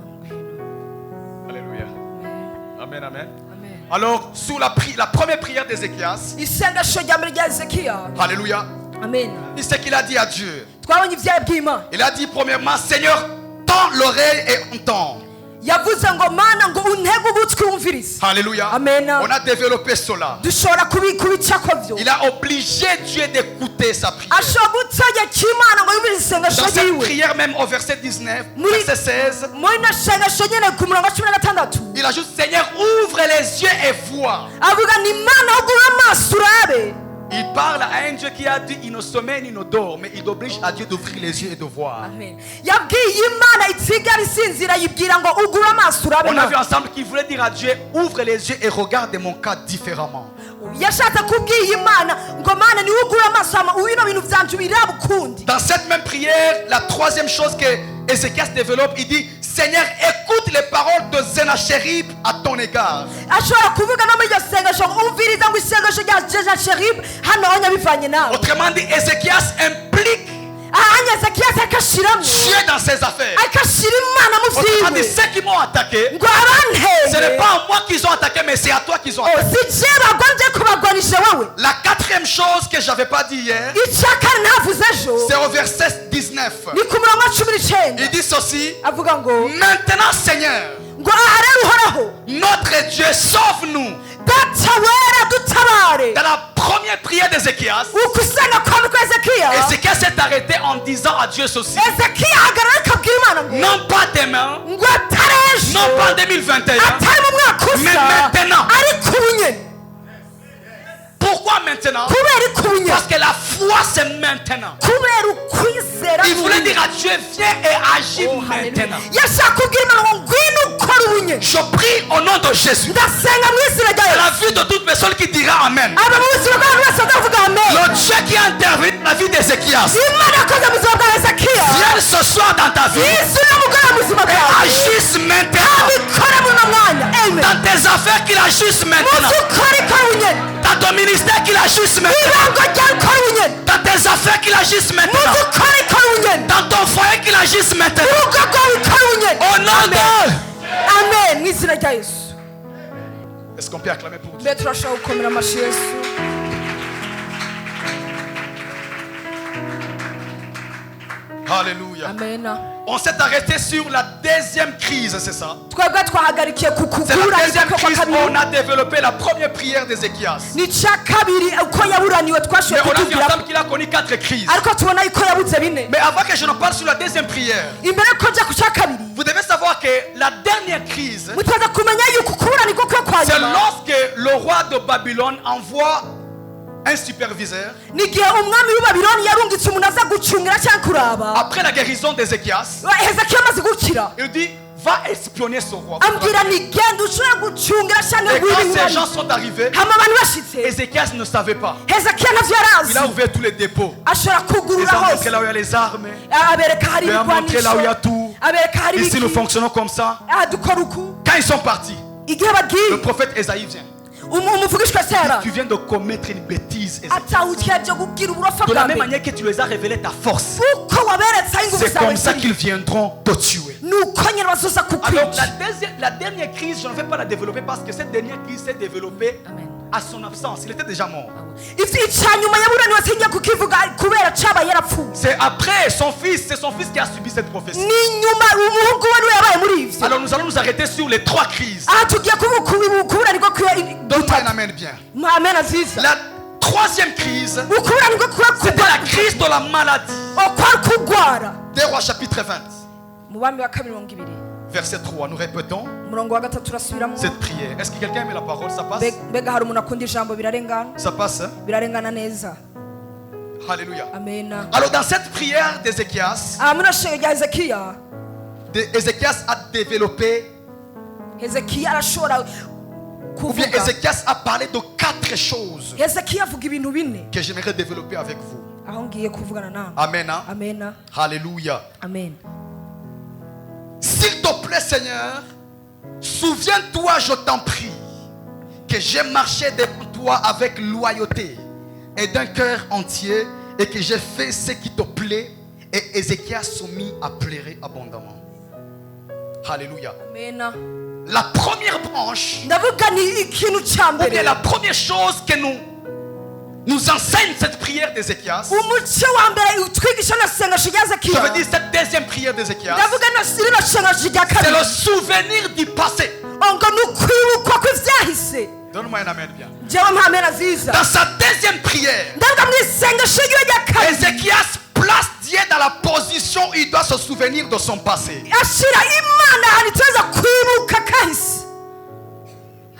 Alléluia. Amen. Amen, amen. Amen. Alors, sous la première prière d'Ézéchias, isengesho rya mbere rya Ezekiya. alléluia, Amen. c'est ce qu'il a dit à Dieu. twabonye ibyaha by'Imana. Il a dit premièrement, Seigneur, tends l'oreille et entends. yavuze ngo mana ngo untege ugutwi wumvirize. Alléluia. Amen. On a développé cela. dushobora kubicako byo. Il a obligé Dieu d'écouter sa prière. ashobora gutegeka Imana ngo yumvirize isengesho Dans cette ryiwe. prière même au verset 19, Oui. verset 16, muri no sengesho nyene ku murongo wa 16. il ajoute, Seigneur, ouvre les yeux et vois. avuga ni Imana ugura amaso urabe. Il parle à un Dieu qui a dit, il ne sommeille ni ne dort, mais il oblige à Dieu d'ouvrir les yeux et de voir. Amen. yabwiye Imana itigara isinzira yibwira ngo ugura amaso urabe. On a vu ensemble qu'il voulait dire à Dieu, ouvre les yeux et regarde mon cas différemment. yashatse kubwiye Imana ngo mana niwe ugura amaso ama ubino bintu byanje biraba ukundi. Dans cette même prière, la troisième chose que Ézéchias développe, il dit, Seigneur, écoute les paroles de Sennacherib à ton égard. ashobora kuvuga no muri iryo sengesho ngo umviriza ngo isengesho rya Sennacherib hano aho nyabivanye nawe. Autrement dit, Ézéchias implique ahanye Ezekiya akashiramo Dieu dans ses affaires. akashira Imana mu Autrement dit, vyiwe ceux qui m'ont attaqué, ngo abanteye. ce n'est pas à moi qu'ils ont attaqué, mais c'est à toi qu'ils ont attaqué. si je bagomvye kubagwanisha wowe. La quatrième chose que je n'avais pas dit hier, icya kane navuze ejo c'est au verset 19. ni ku murongo wa 19. Il dit ceci, avuga ngo maintenant Seigneur, ngo aha rero uhoraho notre Dieu, sauve-nous. data wera dutabare. Dans la première prière d'Ézéchias, ukusenga kwami kwa Ezekiya. Ézéchias s'est arrêté en disant à Dieu ceci, Ezekiya ahagarara akabwira Imana ngo non pas demain, ngo atari ejo non pas en 2021, atari mu mwaka mais usa maintenant. ariko ubu nyene. maintenant? kubera ikubunya Parce que la foi c'est maintenant. kubera ukwizera Il voulait dire à Dieu, viens et agis maintenant. yashaka kubwira imana ngo ngwino ukora ubunye Je prie au nom de Jésus. ndasenga mu izina rya À yesu la vie de toute personne qui dira Amen. aba mu buzima bw'abantu bose batavuga amen Le Dieu qui a intervenu dans la vie d'Ézéchias, imana yakoze mu buzima bwa hezekiya viens ce soir dans ta vie yesu n'umugore mu buzima et bwawe agisse maintenant. abikore muri uno mwanya amen Dans tes affaires, qu'il agisse maintenant. muzi ukora ikora ubunye Dans ton ministère, qu'il agisse maintenant. ibango ryawe ukora ubunye Dans tes affaires, qu'il agisse muzi maintenant. ukora ikora ubunye Dans ton foyer, qu'il agisse maintenant. urugo rwawe ukora ubunye Au nom de... amen mu izina rya yesu Est-ce qu'on peut acclamer pour Dieu? mbe turashobora gukomera amashyi yesu Alléluia. amen On s'est arrêté sur la deuxième crise, c'est ça? twebwe twahagarikiye ku C'est la kuburana deuxième kwa crise où kabiri on a développé la première prière d'Ézéchias. ni cya kabiri uko yaburaniwe Mais twashoboye on a vu kutubwira ensemble qu'il a connu 4 crises. ariko tubona yuko yabuze bine Mais avant que je ne parle sur la deuxième prière, imbere yuko njya ku cya kabiri vous devez savoir que la dernière crise, mutaza kumenya yuko kuburanirwa kwe kwa c'est nyuma lorsque le roi de Babylone envoie un superviseur ni igihe umwami w'ibabironi yarungitse umuntu aza gucungira cyangwa kuraba après la guérison d'Ézéchias. hezekiya amaze gukira Il dit, va espionner ce roi. ambwira ni genda ushobora gucungira cyangwa Et quand ces guhira gens sont arrivés, hama abantu bashitse Ézéchias ne savait pas. hezekiya ntavyo Il a yarazi ouvert tous les dépôts. ashobora Il kugurura a montré hose là où il y a les armes. abereka hari Il a montré là où il y a ibigwanisho tout. abereka hari Ici, nous ibiki fonctionnons comme ça. dukora uku Quand ils sont partis, igihe le bagiye prophète Esaïe vient. umuvugishwa sera Tu viens de commettre une bêtise, Ézéchias. atawukiraje kugira uburofa De la bwa même mbere manière que tu les as révélé ta force, uko waberetse aho ingufu c'est zawe comme ça ziri qu'ils viendront te tuer. ni uko nyine bazoza Alors, kukwica la dernière crise, je ne vais pas la développer parce que cette dernière crise s'est développée Amen. à son absence. Il était déjà mort. icya nyuma yaburaniwe sinjya kukivuga kubera caba yarapfuye C'est après son fils, c'est son fils qui a subi cette prophétie. ni nyuma umuhungu we niwe yabaye muri ivyo Alors nous allons nous arrêter sur les 3 crises. aha tugiye kuburanirwa Donne-moi un amen bien. amen aziza La 3e crise, ukuburanirwa c'était la crise de la maladie. kwari kugwara 2 Rois chapitre 20, mu bami wa kabiri 20 verset 3. Nous répétons umurongo wa gatatu turasubiramo cette prière. Est-ce que quelqu'un aime la parole? Ça passe? mbega hari umuntu akunda ijambo birarengana Ça passe, hein? birarengana neza Alléluia. amena Alors dans cette prière d'Ézéchias, muri ashenga rya hezekiya Ézéchias a développé, hezekiya arashobora ou bien kuvuga Ézéchias a parlé de 4 choses hezekiya avuga ibintu bine que j'aimerais développer avec vous. aho ngiye kuvugana nawe Amen. Hein? amena Alléluia. amen S'il te plaît, Seigneur, souviens-toi, je t'en prie, que j'ai marché devant toi avec loyauté et d'un cœur entier et que j'ai fait ce qui te plaît. Et Ézéchias se mit à pleurer abondamment. Alléluia. amena La première branche, ndavuga ni ikintu cya ou bien mbere la première chose que nous enseigne cette prière d'Ézéchias, umuco wa mbere utwigisha na sengesho rya je veux hezekiya dire cette deuxième prière d'Ézéchias, ndavuga rino sengesho rya c'est le kabiri souvenir du passé. ngo ni ukwibukwa kw'ibyahise Donne-moi un amen bien. njyewe nta mpera nziza Dans sa deuxième prière, ndavuga mu isengesho ryiwe rya kabiri Ézéchias place Dieu dans la position où il doit se souvenir de son passé. ashyira imana ahantu ituza kwibuka kahise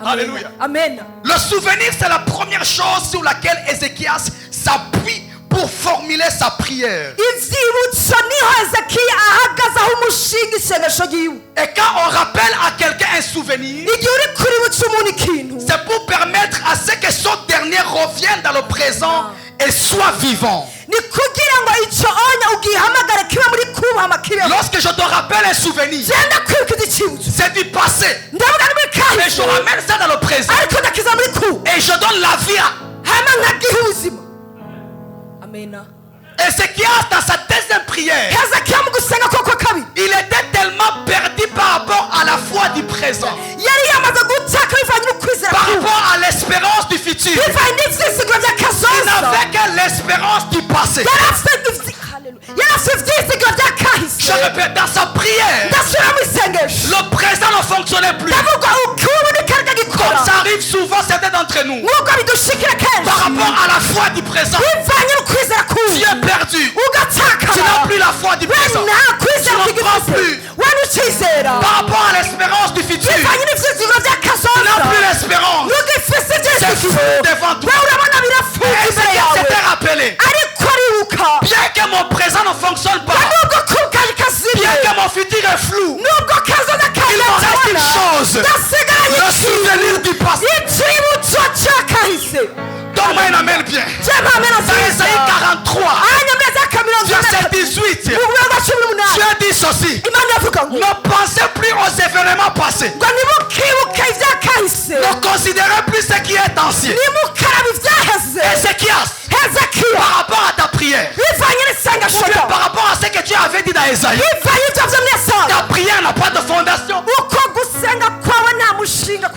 Alléluia. amen Le souvenir, c'est la première chose sur laquelle Ézéchias s'appuie pour formuler sa prière. ibyibutso niho hezekiya ahagaze aho umushinga isengesho ryiwe Et quand on rappelle à quelqu'un un souvenir, igihe uri kuributsa umuntu ikintu c'est pour permettre à ce que son dernier revienne dans le présent et soit vivant. ni kugira ngo icyo onya ugihamagare kibe muri kubahama kibeho Lorsque je te rappelle un souvenir, genda kwibuka icyibutso c'est du passé. ndavuga ni muri Mais kahise je ramène ça dans le présent. ariko ndakiza muri ku Et je donne la vie à hama nkagiha ubuzima amena Ézéchias dans sa deuxième prière. hezekiya mu gusenga kwe kwa kabiri Il était tellement perdu par rapport à la foi du présent, yari yamaze gutaka bivanye n'ukwizera par kwiwe rapport à l'espérance du futur. bivanye n'ibyisigiro Il by'akazoza n'avait que l'espérance du passé. yari afite ibyisigiro bya Je kahise répète, dans sa prière, ndasubira mu isengesho le présent ne fonctionnait plus. ndavuga ukuntu n'ikarita Comme gikora ça arrive souvent certains d'entre nous. nk'uko bidushikira kenshi Par rapport à la foi du présent, bivanye n'ukwizera tu kwiwe es perdu. Tu ugatakara n'as plus la foi du we présent. nta kwizera Tu ne prends kw'igifite plus. we ntucyizera Par rapport à l'espérance du futur, tu bivanye n'ibyisigiro n'as by'akazoza plus l'espérance. ntugifise C'est ibyisigiro fou devant toi. we urabona birapfuye bien. Jema amena Dans Ésaïe 43, verset 18, Dieu dit ceci. Ne pensez plus aux événements passés. Ne considérez plus ce qui est ancien. Ézéchias, par rapport à ta prière, ou bien par rapport à ce que Dieu avait dit dans Ésaïe, ta prière n'a pas de fondation.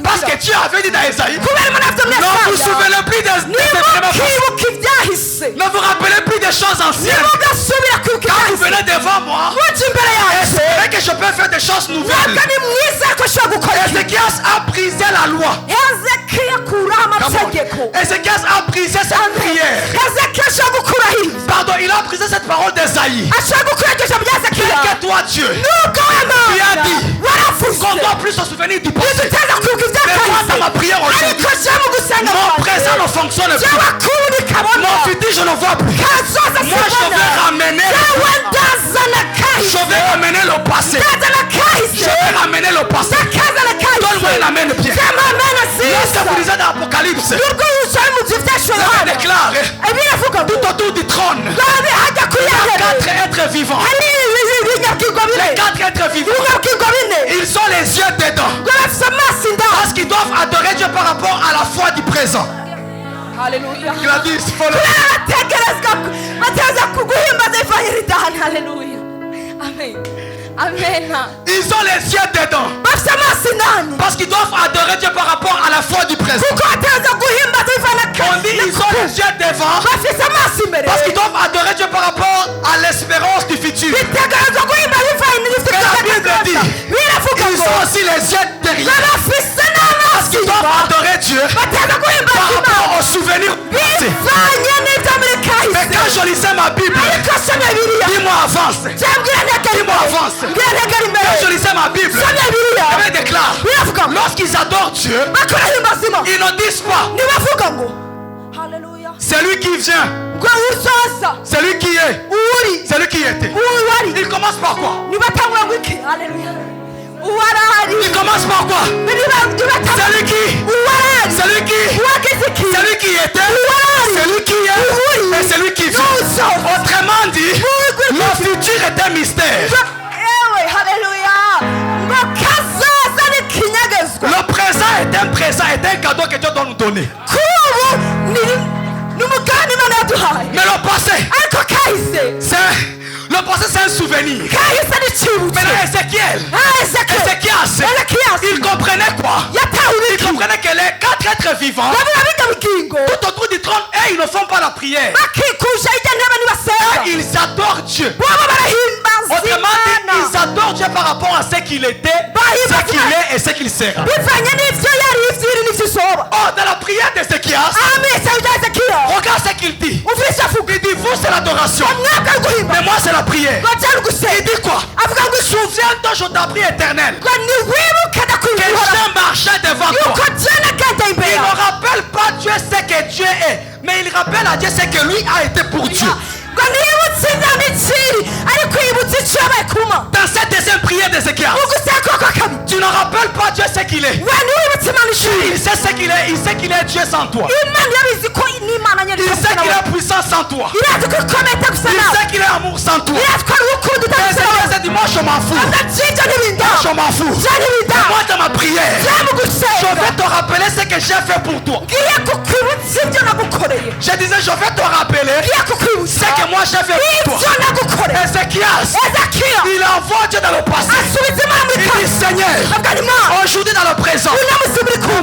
Parce que Dieu avait dit dans Ésaïe, ne vous souvenez plus des événements passés. Ne vous rappelez plus des choses anciennes. Quand vous venez devant moi, espérez que je peux faire des choses nouvelles. Ézéchias a brisé la loi. Ézéchias a brisé cette prière. Pardon, il a brisé cette parole d'Ésaïe. Que toi, Dieu, tu as dit qu'on ne doit plus se souvenir du passé. Mais moi, dans ma prière aujourd'hui, mon présent ne fonctionne plus. Mon futur, je ne vois plus. Moi, je vais ramener le passé. Je vais ramener le passé. Donne-moi une amène bien. Lorsque vous lisez dans l'Apocalypse, ça déclare tout autour du trône, il y a 4 êtres vivants. Les 4 êtres vivants, ils ont les yeux dedans. Parce qu'ils doivent adorer Dieu par rapport à la foi du présent. Alléluia. Il a dit, il faut le... Alléluia. Amen. Amen. Ils ont les yeux dedans. Parce qu'ils doivent adorer Dieu par rapport à la foi du présent. On dit ils ont les yeux devant. Parce qu'ils doivent adorer Dieu par rapport à l'espérance du futur. Mais la Bible dit ils ont aussi les yeux derrière. Parce qu'ils doivent adorer Dieu par rapport aux souvenirs passés. Mais quand je lisais ma Bible, dis-moi avance. Dis-moi avance. Quand je lisais ma Bible, elle déclare, lorsqu'ils adorent Dieu, ils ne disent pas c'est lui qui vient, c'est lui qui est, c'est lui qui était. Il commence par quoi? Il commence par quoi? C'est lui qui, c'est lui qui, c'est lui qui était, c'est lui qui est, et c'est lui qui vient. Autrement dit, le futur est un mystère. Le présent est un présent, est un cadeau que Dieu doit nous donner. Mais le passé, le passé c'est un souvenir. Maintenant Ézéchiel, il comprenait quoi? Il comprenait que les 4 êtres vivants, tout autour du trône, et ils ne font pas la prière. Ils adorent Dieu. Autrement dit, ils adorent Dieu par rapport à ce qu'il était, ce qu'il est et ce qu'il sera. Oh, dans la prière d'Ézéchias, regarde ce qu'il dit. Il dit, vous c'est l'adoration, mais moi c'est la prière. Il dit quoi? Souviens-toi, je t'en prie éternel, que je marchais devant toi. Il ne rappelle pas Dieu ce que Dieu est, mais il rappelle à Dieu ce que lui a été pour Dieu. Dans cette deuxième prière d'Ézéchias, tu ne rappelles pas Dieu ce qu'il est. Il sait ce qu'il est, il sait qu'il est Dieu sans toi. Il sait qu'il est puissant sans toi. Il sait qu'il est amour sans toi. Ézéchias dit, moi je m'en fous. Je m'en fous. Et moi dans ma prière, je vais te rappeler ce que j'ai fait pour toi. Je disais, je vais te rappeler ce que moi j'ai fait pour toi. Ézéchias, il envoie Dieu dans le passé. Il dit, Seigneur, aujourd'hui dans le présent,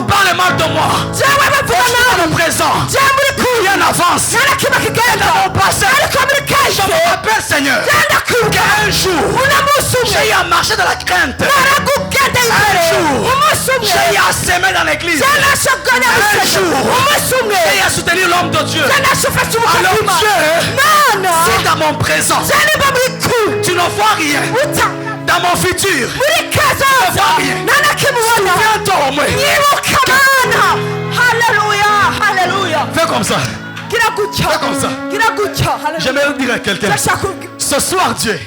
parle mal de moi. Aujourd'hui dans le présent, rien n'avance. Et dans mon passé, je me rappelle, Seigneur, qu'un jour, j'ai eu à marcher dans la crainte. Un jour, j'ai eu à s'aimer dans l'église. Un jour, j'ai eu à soutenir l'homme de Dieu. Alors Dieu, si dans mon présent, tu ne vois rien, dans mon futur, tu ne vois rien, souviens-toi au moins. Alléluia. Fais comme ça. Fais comme ça. J'aimerais dire à quelqu'un, ce soir Dieu,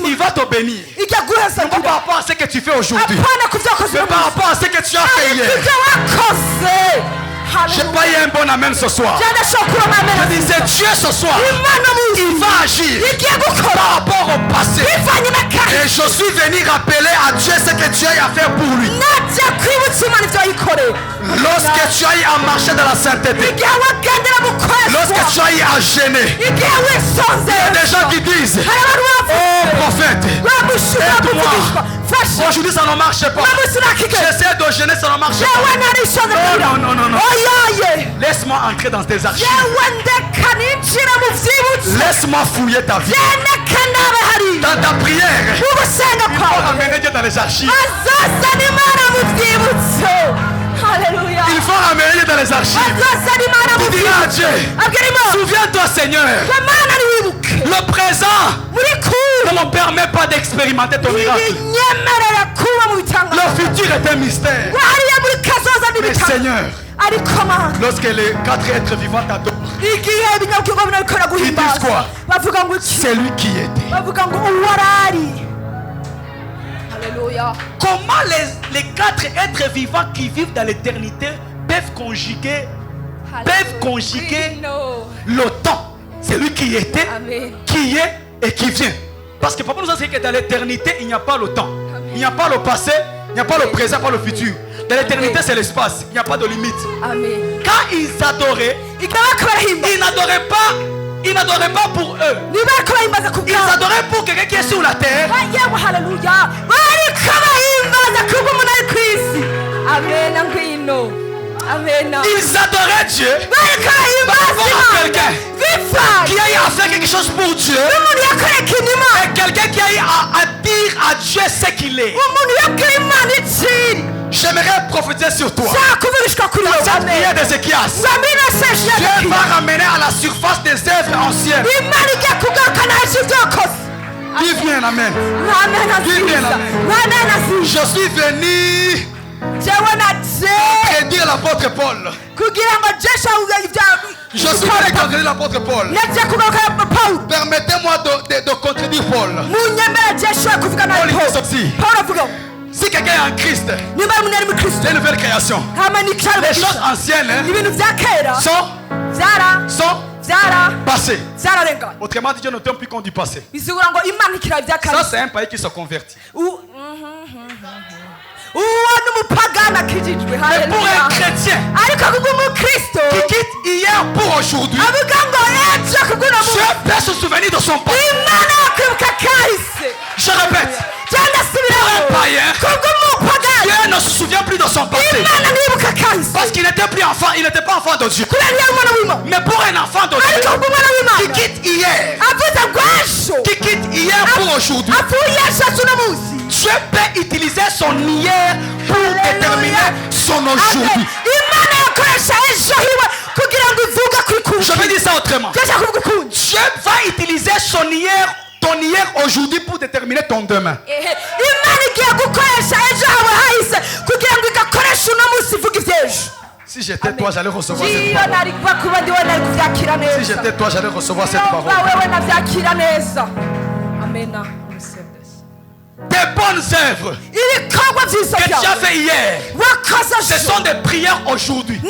il va te bénir. Pas par rapport à ce que tu fais aujourd'hui, mais par rapport à ce que tu as fait hier. J'ai pas eu un bon amen ce soir. Je disais Dieu ce soir, il va agir par rapport au passé. Et je suis venu rappeler à Dieu ce que Dieu a fait pour lui. Lorsque tu as eu à marcher dans la sainteté, lorsque tu as eu à gêner, il y a des gens qui disent, oh prophète, aide-moi. Aujourd'hui ça ne marche pas. J'essaie de gêner, ça ne marche pas. Non. Laisse-moi entrer dans tes archives. Laisse-moi fouiller ta vie. Dans ta prière, il faut ramener Dieu dans les archives. Alléluia. Il faut ramener Dieu dans les archives. Tu diras à Dieu, souviens-toi Seigneur, le présent ne me permet pas d'expérimenter ton miracle. Le futur est un mystère. Mais Seigneur, lorsque les 4 êtres vivants t'adorent, ils disent quoi? C'est lui qui était. Alléluia. Comment les 4 êtres vivants qui vivent dans l'éternité peuvent conjuguer le temps? C'est lui qui était, Amen. qui est et qui vient. Parce que papa nous a dit que dans l'éternité, il n'y a pas le temps. Amen. Il n'y a pas le passé, il n'y a pas le présent, pas le futur. Dans l'éternité, c'est l'espace. Il n'y a pas de limite. Amen. Quand ils adoraient, ils n'adoraient pas pour eux. Ils adoraient pour quelqu'un qui est sur la terre. Ils adoraient Dieu par rapport à quelqu'un qui a eu à faire quelque chose pour Dieu. Et quelqu'un qui a eu à dire à Dieu ce qu'il est. J'aimerais prophétiser sur toi. Dans cette prière d'Ézéchias, Dieu va ramener à la surface des œuvres anciennes. Dis bien, amen. Dis bien, amen. Je suis venu prédire l'apôtre Paul. Je suis venu contredire l'apôtre Paul. Permettez-moi de contredire Paul. Paul dit ceci. Si quelqu'un est en Christ, c'est une nouvelle création. Les choses anciennes sont passées. Autrement dit, Dieu ne tient plus compte du passé. Ça, c'est un pays qui se convertit. Mais pour un chrétien qui quitte hier pour aujourd'hui, Dieu peut se souvenir de son passé. Je répète, pour un païen, Dieu ne se souvient plus de son passé. Parce qu'il n'était plus enfant, il n'était pas enfant de Dieu. Mais pour un enfant de Dieu qui quitte hier pour aujourd'hui, Dieu peut utiliser son hier pour déterminer son aujourd'hui. Je vais dire ça autrement. Dieu va utiliser ton hier aujourd'hui pour déterminer ton demain. Si j'étais toi, j'allais recevoir cette parole. Si j'étais toi, j'allais recevoir cette parole. Amen. Tes bonnes œuvres que tu as fait hier, ce sont des prières aujourd'hui.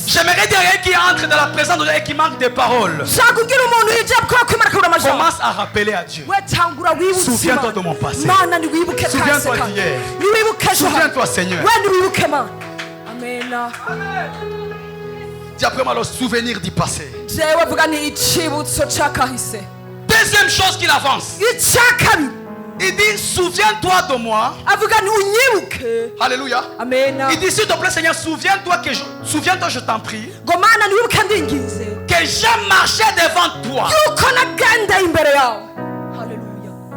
J'aimerais dire à qui entre dans la présence de Dieu et qui manque de paroles. Commence à rappeler à Dieu. Souviens-toi de mon passé. Souviens-toi d'hier. Souviens-toi, Seigneur. Amen. Dis après moi le souvenir du passé. Deuxième chose qu'il avance. Il dit, souviens-toi de moi. Alléluia. Amen. Il dit, s'il te plaît, Seigneur, souviens-toi, je t'en prie, que j'ai marché devant toi.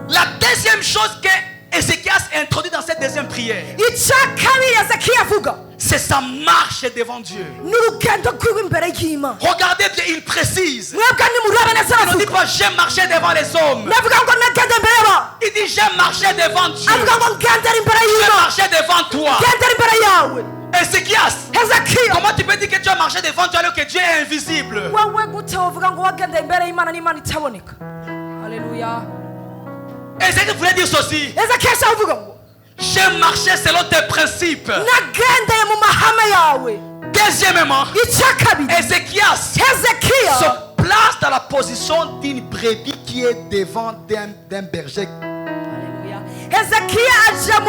La deuxième chose que Ézéchias introduit dans cette deuxième prière, c'est sa marche devant Dieu. Regardez bien, il précise. Il ne dit pas j'ai marché devant les hommes. Il dit j'ai marché devant Dieu. J'ai marché devant toi. Ézéchias, comment tu peux dire que tu as marché devant Dieu alors que Dieu est invisible? Alléluia. Ézéchias voulait dire ceci. J'ai marché selon tes principes. nagendeye mu mahame yawe. Deuxièmement, icya kabiri, Ézéchias hezekiya se place dans la position d'une brebis qui est devant d'un berger. Haleluya. hezekiya aja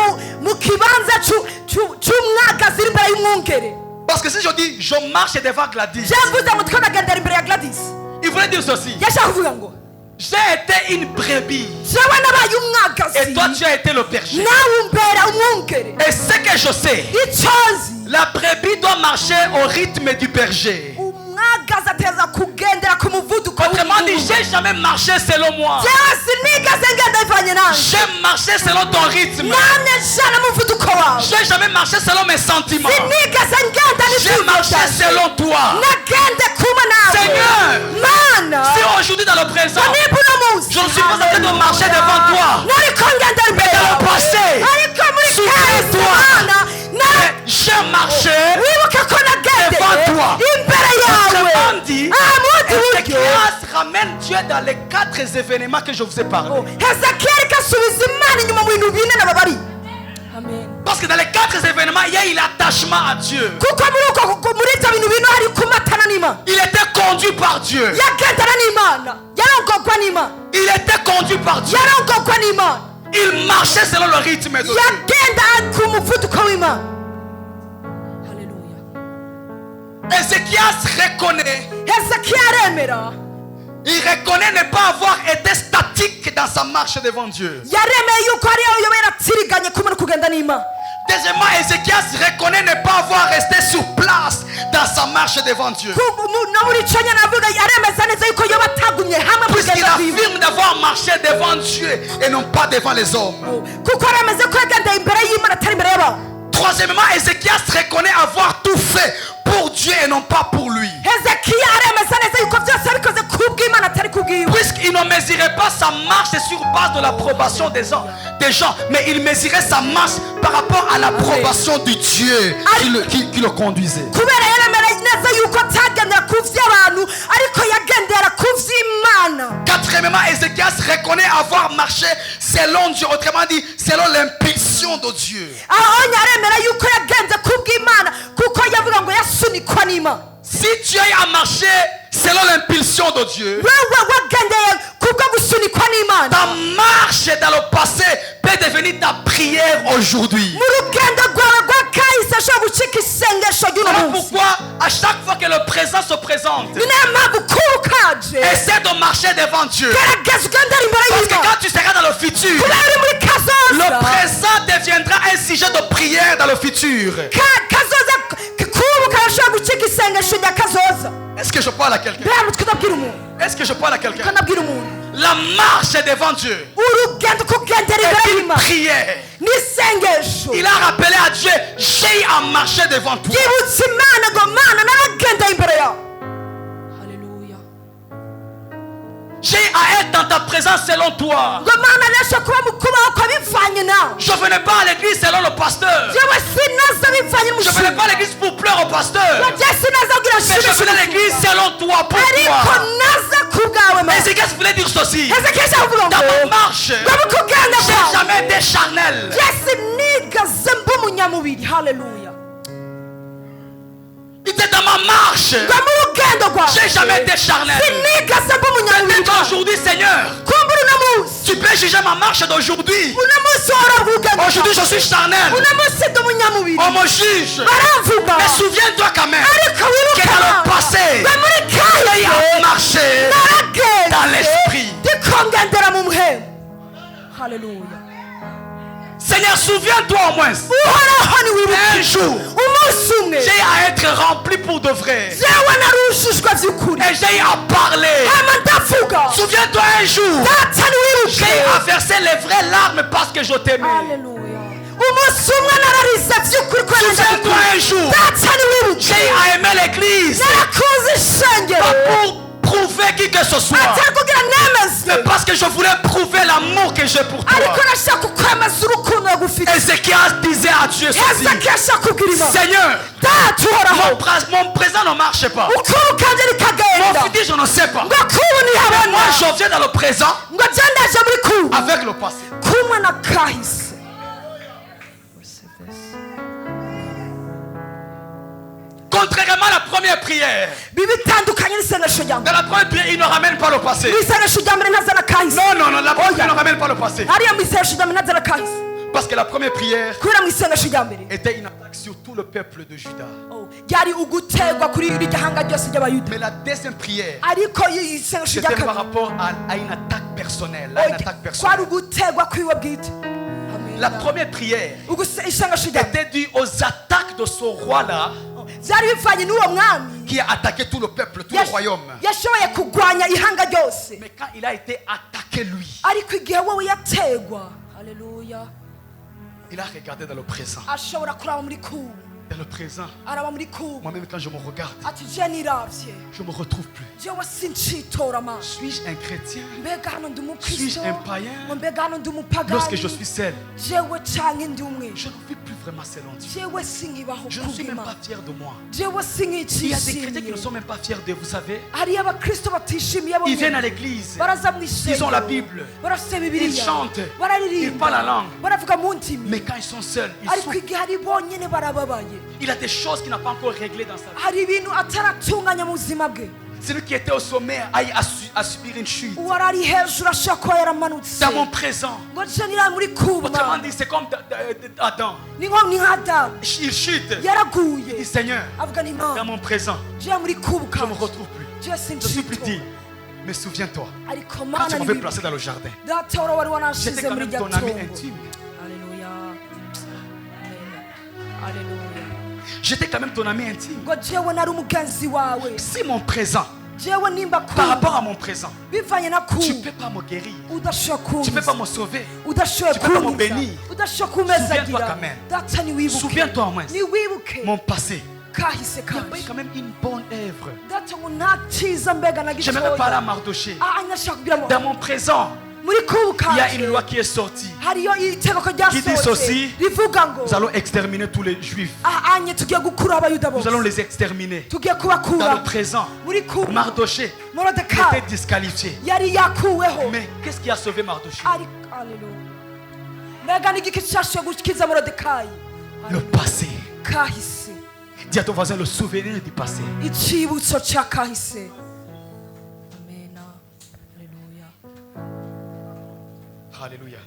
mu kibanza cy'umwagazi iri imbere y'umwungere. Parce que si je dis je marche devant Gladys, mvuze ngo twe nagendera imbere ya Gladys, il voulait dire ceci. yashaka kuvuga ngo J'ai été une brebis jewe nabaye et umwagazi, toi tu as été le berger. nawe umbera umwungere. Et ce que je sais, icyo nzi, la brebis doit marcher au rythme du berger. umwagazi ateza kugendera ku muvuduko Autrement dit, w'umwungere. j'ai jamais marché selon moi. jewe sinigeze ngenda bivanye nawe, J'ai marché selon ton rythme. namye njana umuvuduko wawe. J'ai jamais marché selon mes sentiments. sinigeze ngenda J'ai n'ibyifuzo marché byanjye. selon toi. nagende kuma nawe. Seigneur, mana si aujourd'hui dans le présent, niba uno munsi je ne suis pas en train de marcher devant toi, nariko ngendera imbere dans le yawe, passé, ariko muri kahise souviens-toi. mana mais j'ai marché. wibuke ko nagendeye Devant toi. imbere yawe. Autrement dit, mundi buryo Ézéchias ramène Dieu dans les 4 événements que je vous ai parlé. hezekiya ariko asubiza imana inyuma mu bintu bine nababari. amen. Parce que dans les 4 événements, il y a eu l'attachement à Dieu. kuko muri ibyo bintu bine hari kumatana n'imana. Il était conduit par Dieu. yagendana n'imana, yarongorwa n'imana, Il était conduit par Dieu. yarongorwa n'imana, Il marchait selon le rythme de Dieu. yagenda ku muvuduko w'imana. Haleluya. Ézéchias reconnaît. hezekiya aremera, Il reconnaît ne pas avoir été statique dans sa marche devant Dieu. yaremeye yuko hariyo yoba yaratiriganye kumwe no kugenda n'imana. Deuxièmement, Ézéchias reconnaît ne pas avoir resté sur place dans sa marche devant Dieu. no muri icyo nyine avuga yaremeza neza yuko yoba atagumye hamwe mu Puisqu'il rugendo rwiwe. affirme d'avoir marché devant Dieu et non pas devant les hommes. kuko aremeze ko yagendeye imbere y'imana atari imbere y'abantu. Troisièmement, Ézéchias reconnaît avoir tout fait pour Dieu et non pas pour lui. hezekiya aremeza neza yuko byose yabikoze kubw'imana atari kubwiwe. Puisqu'il ne mesurait pas sa marche sur base de l'approbation des gens, mais il mesurait sa marche par rapport à l'approbation du Dieu qui le conduisait. kubera yaremera neza yuko atagendera ku vy'abantu ariko yagendera ku vy'imana. Quatrièmement, Ézéchias reconnaît avoir marché selon Dieu, autrement dit, selon l'impulsion de Dieu. aho yaremera yuko yagenze kubw'imana kuko yavuga ngo yasunikwa n'imana. Si tu as marché selon l'impulsion de Dieu, wewe wagendeye kubwo gusunikwa n'imana, ta marche dans le passé peut devenir ta prière aujourd'hui. mu rugendo rwawe rwa kahise ashobora gucika isengesho ry'uno Voilà munsi. pourquoi à chaque fois que le présent se présente, ni nayo mpamvu kuba ukaje essaie de marcher devant Dieu. gerageza ugendera imbere Parce que y'imana. quand tu seras dans le futur, kubera uri muri le kazoza, présent deviendra un sujet de prière dans le futur. kazoza kuba karashobora gucika isengesho rya kazoza. Est-ce que je parle à quelqu'un? mbere mutwe ndabwira umuntu, Est-ce que je parle à quelqu'un? kanabwira umuntu, La marche devant Dieu urugendo kugendera imbere est une y'imana prière. n'isengesho. Il a rappelé à Dieu, j'ai à marcher devant toi. yibutsa imana ngo mana naragendeye imbere yawe. Haleluya. J'ai à être dans ta présence selon toi. ngo mana nesha kuba mu kubaho kwa bivanye nawe. Je ne venais pas à l'église selon le pasteur. jewe sinaza bivanye Je ne venais n'umushinga. pas à l'église pour pleurer au pasteur. ngo je sinaza kugira Mais je venais à l'église selon toi. ariko Pourquoi? naza kubwawe mana. Ézéchias voulait dire ceci. hezekiya ashaka kuvuga Dans ngo ma marche, ngo mu kugenda j'ai kwawe jamais été charnel. je sinigeze mba umunyamubiri. Haleluya. Il était dans ma marche. ngo mu rugendo rwawe J'ai jamais été charnel. sinigeze mba umunyamubiri. Peut-être aujourd'hui, Seigneur, kumbura uno munsi, tu peux juger ma marche d'aujourd'hui. uno munsi warabwa urugendo Aujourd'hui, je rwawe. suis charnel. uno munsi ndi umunyamubiri. On me juge. baramvuga Mais souviens-toi quand même ariko wibuke que dans le passé, ngo muri j'ai kahise marché naragenda dans l'esprit. ndiko ngendera mu muhemu. Haleluya. Seigneur, souviens-toi au moins. uhoraho ni wibuke Un jour, umunsi umwe j'ai à être rempli pour de vrai. jewe narushijwe by'ukuri Et j'ai à parler. hama ndavuga. Souviens-toi un jour, data ni j'ai wibuke. à verser les vraies larmes parce que je t'aimais. Haleluya. umunsi umwe nararize by'ukuri ko Souviens-toi un jour, data ni wibuke. j'ai à aimer l'église. narakuze Pas ishengero pour prouver qui que ce soit, atari kugira mais nemeze, parce que je voulais prouver l'amour que j'ai pour ariko toi. nashaka kwemeza urukundo yagufite. Ézéchias disait à Dieu ceci. hezekiya ashaka kubwira imana Seigneur, data uhoraho mon présent ne marche pas. ukuri kanje Mon rikagenda futur, je ne sais pas. ngo kubu Mais nihabona moi, je viens dans le présent ngo byandaje muri kubu avec le passé. kumwe na kahise. Contrairement à la première prière. bibitandukanye n'isengesho rya Dans mbere la première prière, il ne ramène pas le passé. mu isengesho rya mbere ntazana kahise Non, la première prière Oya. ne ramène pas le passé. hariya mu isengesho rya mbere ntazana kahise Parce que la première prière kubera mu isengesho rya mbere était une attaque sur tout le peuple de Juda. ryari ugutegwa kuri iryo hanga ryose ry'abayuda Mais la deuxième prière, ariko isengesho rya c'était par kabiri rapport à une attaque personnelle. À une attaque kwari personnelle. ugutegwa kwiwe bwite La première prière isengesho rya mbere était due aux attaques de ce roi-là byari bivanye n'uwo mwami qui a attaqué tout le peuple, tout le royaume. yashoboye kugwanya ihanga ryose Mais quand il a été attaqué lui, ariko igihe wowe yategwa haleluya il a regardé dans le présent. ashobora kuraba muri kubu Dans le présent, araba muri kubu moi-même quand je me regarde, ati je niravye je ne me retrouve plus. jewe sincitora amaso Suis-je un chrétien? mbega hano ndi umukristo Suis-je un païen? ngo mbega hano ndi umupagani Lorsque je suis seul, jewe canke ndi umwe je ne vis plus vraiment selon Dieu. jewe sinkibaho Je ne suis même kubw'Imana pas fier de moi. jewe Il y a des chrétiens qui sinkicishimiye ne sont même pas fiers de vous savez. hariyo abakristo batishimiye bo Ils viennent à l'église, baraza mu ils ont la isengero Bible, barafite ils bibiliya chantent, ils bararirimba parlent la langue. baravuga mu ndimi Mais quand ils sont seuls, ils ariko souffrent. igihe ari bonyene barababaye Il a des choses qu'il n'a pas encore réglées dans sa vie. hari ibintu ataratunganya mu buzima bwe Celui qui était au sommet a subir une chute. uwari ari hejuru ashobora kuba yaramanutse Dans mon présent, ngo nje nira muri autrement kuma dit, c'est comme Adam. ni nka adamu Il chute. Il yaraguye dit Seigneur, avuga ni dans imana mon présent, je muri kubu je ne me kanje retrouve plus. je Je suis plus sinshito dit. Mais souviens-toi, ariko quand mana tu ni m'avais bibi placé dans le jardin, data wari wari j'étais wanashize quand muri même rya ton ami tongo intime. Haleluya. Amen. Haleluya. J'étais quand même ton ami intime. ngo jewe nari umugenzi wawe Si mon présent, jewe nimba par rapport à kuba mon présent, bivanye na tu ne kuba peux pas me guérir, udashobora tu ne peux pas kunkiza me sauver. udashoboye tu peux pas me kunkiza bénir. udashobora Souviens-toi kumezagira quand même. data niwibuke Souviens-toi au moins, niwibuke mon passé. kahise Il n'y a pas eu kanje quand même une bonne œuvre. data ngo nta cyiza mbega na Je n'ai même pas parlé à gitoya Mardoché. anyashaka kugira ngo Dans mon présent, muri kubu il y a kanje une loi qui est sortie. hariyo itegeko Qui dit ryasohotse ceci, rivuga ngo Nous allons exterminer tous les juifs. anye tugiye gukura abayuda Nous allons bose les exterminer. tugiye Dans kubakura le présent, muri kubu Mardoché morodekayi était disqualifié. yari yakuweho Mais qu'est-ce qui a sauvé Mardoché? ariko haleluya mbega ni igiki cyashoboye gukiza morodekayi Le passé. kahise Dis à ton voisin le souvenir du passé. icyibutso cya kahise amena haleluya Alléluia.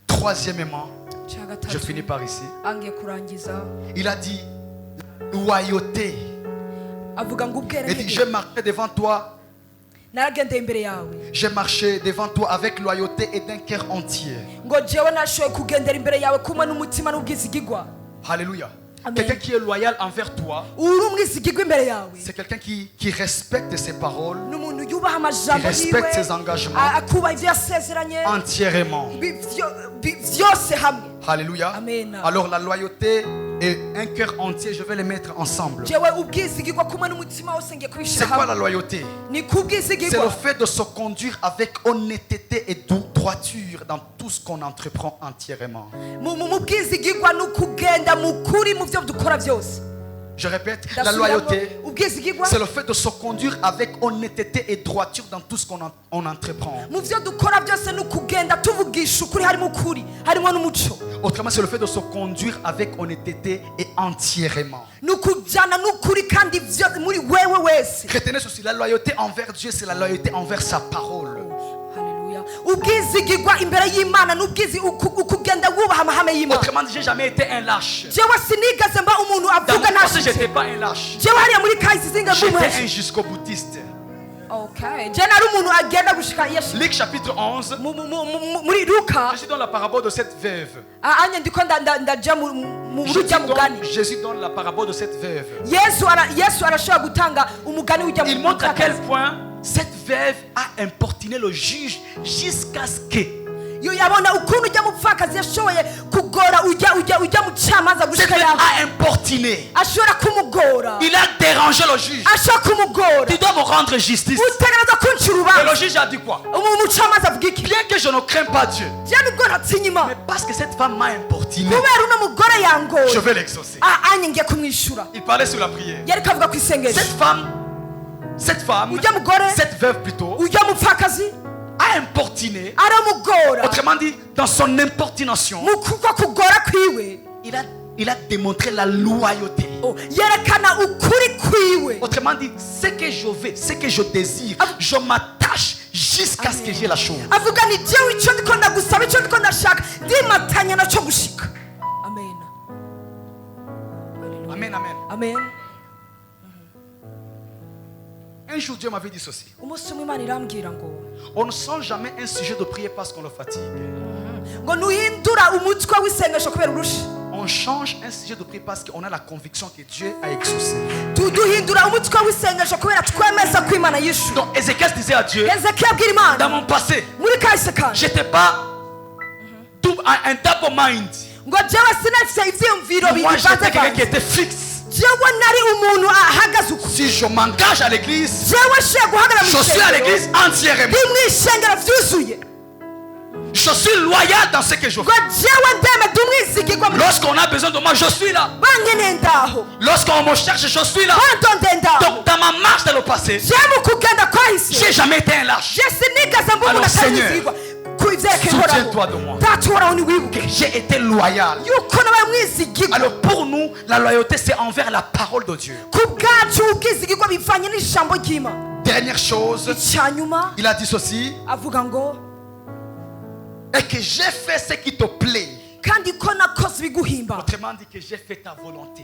Troisièmement, cya je gatatu finis par ici. angiye kurangiza Il a dit loyauté. avuga ngo Il dit, je ubwere marchais devant toi. naragendeye imbere yawe J'ai marché devant toi avec loyauté et d'un cœur entier. ngo jewe nashoboye kugendera imbere yawe kumwe n'umutima n'ubwizigigwa Alléluia. Amen. Quelqu'un qui est loyal envers toi, uri umwizigigwa imbere yawe c'est quelqu'un qui respecte ses paroles ni umuntu yubaha amajambo Qui respecte ses engagements. akubaha ibyo yasezeranye entièrement. byose hamwe Alléluia. Amen. Alors la loyauté et un cœur entier, je vais les mettre ensemble. jewe ubwizigigwa kumwe n'umutima wose ngiye C'est kubishyira quoi hamwe la loyauté? ni C'est le kubwizigigwa fait de se conduire avec honnêteté et droiture dans tout ce qu'on entreprend entièrement. mu bwizigigwa ni ukugenda mu kuri mu byo dukora byose Je répète, la loyauté, ubwizigigwa c'est le fait de se conduire avec honnêteté et droiture dans tout ce qu'on entreprend. mu byo dukora byose ni ukugenda tuvugisha ukuri harimo ukuri harimo n'umuco Autrement, c'est le fait de se conduire avec honnêteté et entièrement. ni ukujyana n'ukuri kandi muri wewe wese Retenez ceci, la loyauté envers Dieu, c'est la loyauté envers sa parole. Haleluya. ubwizigigwa imbere y'imana ukugenda wubaha amahame y'imana Autrement dit, j'ai jamais été un lâche. jewe sinigeze mba umuntu Dans avuga mon passé, je nashije n'étais pas un lâche. jewe hariya muri kahise singa J'étais un mumuheje jusqu'au boutiste. okay je nari umuntu agenda gushika yesu Luc chapitre 11, muri luka Jésus donne la parabole de cette veuve. anye ndiko ndaja mu rujya mugani Jésus donne la parabole de cette veuve. yesu arashobora gutanga umugani w'ujya Il montre à quel point cette veuve a importuné le juge jusqu'à ce que yabona ukuntu ujya mupfakazi yashoboye kugora ujya mu cyamaza cette gushika veuve yawe a importuné. ashobora kumugora Il a dérangé le juge. ashobora kumugora Tu dois me rendre justice. utegereza kunca Et le urubanza juge a dit quoi? umucamanza avuga iki Bien que je ne crains pas Dieu, je nubwo natinya imana mais parce que cette femme m'a importuné, kubera uno mugore je yangoye vais l'exaucer. anye ngiye kumwishyura Il parlait sur la prière. yari kavuga ku isengesho Cette femme, ujya mugore cette veuve plutôt, ujya mupfakazi a importuné. aramugora Autrement dit, dans son importunation, mu kuko kugora kwiwe il a démontré la loyauté. yerekana ukuri kwiwe. Autrement dit, ce que je veux, ce que je désire, je m'attache jusqu'à ce que j'ai la chose. Avuga ni jewe icyo ndiko ndagusaba, icyo ndiko ndashaka, ndimatanya nacyo gushika. Amen. Amen, amen. Amen. Un jour, Dieu m'avait dit ceci. Umunsi umwe Imana irambwira ngo On ne sent jamais un sujet de prière parce qu'on le fatigue. ngo nuhindura umutwe w'isengesho kubera urushi. On change un sujet de prière parce qu'on a la conviction que Dieu a exaucé. Duhindura umutwe w'isengesho kubera twemeza ko Imana yishuye. Donc Ézéchias disait à Dieu, Hezekiya abwira Imana, dans mon passé, muri kahise kanje j'étais pas un double mind. ngo jewe sinafise ivyiyumviro Moi, j'étais quelqu'un qui bivanze. était fixe. Jewe nari umuntu ahagaze uko. Si je m'engage à l'église, Jewe shiye guhagarara mu je suis à l'église entièrement. ndi mw'ishengero vyuzuye. Je suis loyal dans ce que je ngo fais. jewe ndeme ndi umwizigirwa mu Lorsqu'on a besoin de moi, je suis là. bankeneye ndaho, Lorsqu'on me cherche, je suis là. bandondeye ndaho. Donc dans ma marche dans le passé, jewe mu kugenda kwahise j'ai jamais été un lâche. je sinigeze mba umuntu Alors, atanyizigirwa ku ivyerekeye soutiens-toi de moi. data uhoraho niwibuke J'ai été loyal. yuko nabaye umwizigirwa. Alors pour nous, la loyauté c'est envers la parole de Dieu. ku bwacu ubwizigirwa bivanye n'ijambo ry'Imana. Dernière chose, icyanyuma il a dit ceci, avuga ngo et que j'ai fait ce qui te plaît. kandi ko nakoze ibiguhimba. Autrement dit que j'ai fait ta volonté.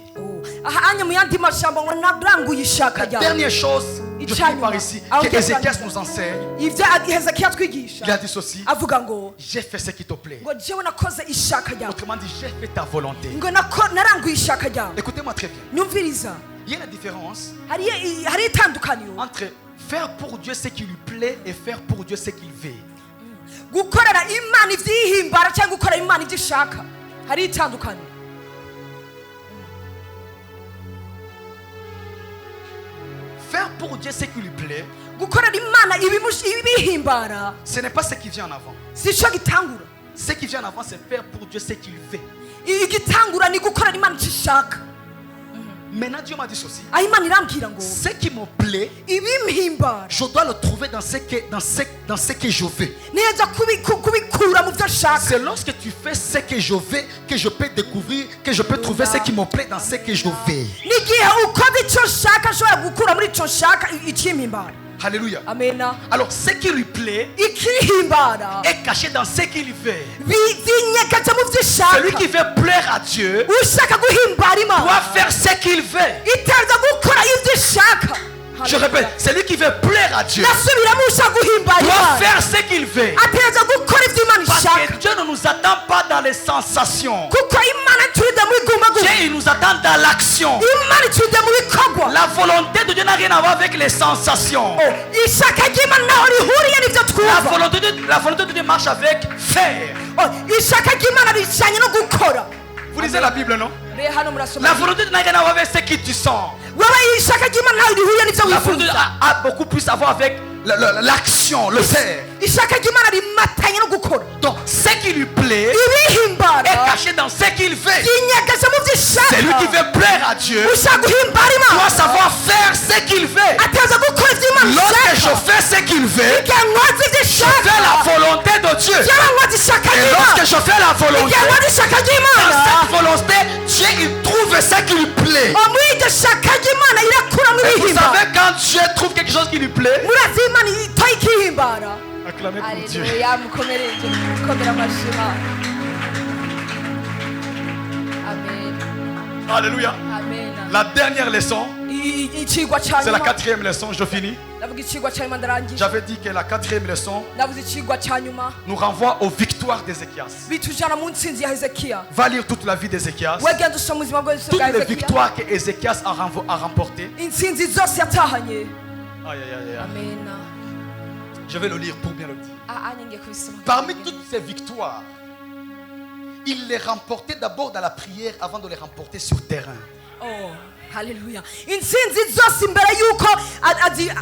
aha anye mu yandi majambo ngo naranguye ishaka La ryawe. dernière chose, je prie par ici, que Ézéchias nous enseigne, ivyo Hezekiya atwigisha il a dit ceci, avuga ngo j'ai fait ce qui te plaît. ngo jewe nakoze ishaka ryawe, Autrement dit, j'ai fait ta volonté. ngo naranguye ishaka ryawe. Écoutez-moi très bien. nyumviriza, Il y a une différence hari itandukaniro entre faire pour Dieu ce qui lui plaît et faire pour Dieu ce qu'il veut. gukorera Imana ivyihimbara cyangwa gukorera Imana ivyo ishaka. Hari itandukaniro. Faire pour Dieu ce qui lui plaît, gukorera Imana ibihimbara ce n'est pas ce qui vient en avant. si cyo gitangura. Ce qui vient en avant, c'est faire pour Dieu ce qu'il veut. igitangura ni gukorera Imana icyo ishaka. Maintenant, Dieu m'a dit ceci. aho Imana irambwira ngo Ce qui me plaît, ibimpimbara je dois le trouver dans ce que je veux. neza kubikura mu byo ashaka. C'est lorsque tu fais ce que je veux que je peux découvrir, que je peux trouver ce qui me plaît dans ce que je veux. n'igihe ukoze icyo ushaka ashobora gukura muri icyo nshaka ikimpimbara. Alléluia. amena. Alors, ce qui lui plaît ikihimbara est caché dans ce qu'il veut. binyegetse mu byo Celui ishaka. qui veut plaire à Dieu ushaka guhimbara doit Imana faire ce qu'il veut. itaza gukora ibyo ishaka. Je répète, celui qui veut plaire à Dieu nasubiramo ushaka guhimbara doit Imana faire ce qu'il veut. ategereza gukora ibyo Imana Parce ishaka. que Dieu ne nous attend pas dans les sensations. kuko Imana turinde mu igumaguma. Dieu, il nous attend dans l'action. Imana turinde mu bikorwa. La volonté de Dieu n'a rien à voir avec les sensations. ishaka ry'Imana naho rihuriye n'ibyo La twumva. volonté de Dieu marche avec faire. ishaka ry'Imana rijyanye no gukora. Vous lisez la Bible, non? Be hano murasoma. La volonté de Dieu n'a rien à voir avec ce que tu sens. wowe ishaka ry'Imana naho rihuriye n'ibyo La volonté de Dieu wifuza. a beaucoup plus à voir avec l'action, le faire. ishaka ry'Imana rimatanye no gukora. Donc, ce qui lui plaît ibihimbara est caché dans ce qu'il fait. yinyegeze mu byo ishaka. Celui qui veut plaire à Dieu ushaka guhimbara doit Imana savoir faire ce qu'il veut. ategereza gukora ibyo Imana Lorsque je ishaka. fais ce qu'il veut, igihe nkoze ibyo je fais ishaka la volonté de Dieu. yewe nkoze ishaka Et ry'Imana. lorsque je fais la volonté, igihe nkoze ishaka dans ry'Imana cette volonté, Dieu il trouve ce qui lui plaît. muri iryo shaka ry'Imana irakuramo Et vous ibihimbara. savez, quand Dieu trouve quelque chose qui lui plaît, murazi Imana itoye ikihimbara. acclamez pour Dieu. Aleluya, mukomereze mukomera amashima. Amen. Alléluia. Amen. La dernière leçon, Icigwa cya c'est la nyuma. quatrième leçon, je finis. Ndavuga icigwa cya nyuma ndarangiye. J'avais dit que la quatrième leçon Ndavuze icigwa cya nyuma nous renvoie aux victoires d'Ézéchias. bitujana mu ntsinzi ya Hezekiya. Va lire toute la vie d'Ézéchias. wegenda usoma ubuzima bwose Toutes bwa les Hezekiya. victoires que Ézéchias a remportées. Intsinzi zose yatahanye. Aïe, aïe, aïe, aïe. Amen. Je vais le lire pour bien le dire. Anye ngiye kubisoma. Parmi toutes ces victoires, il les remportait d'abord dans la prière avant de les remporter sur terrain. Oh, haleluya. Intsinzi zose imbere yuko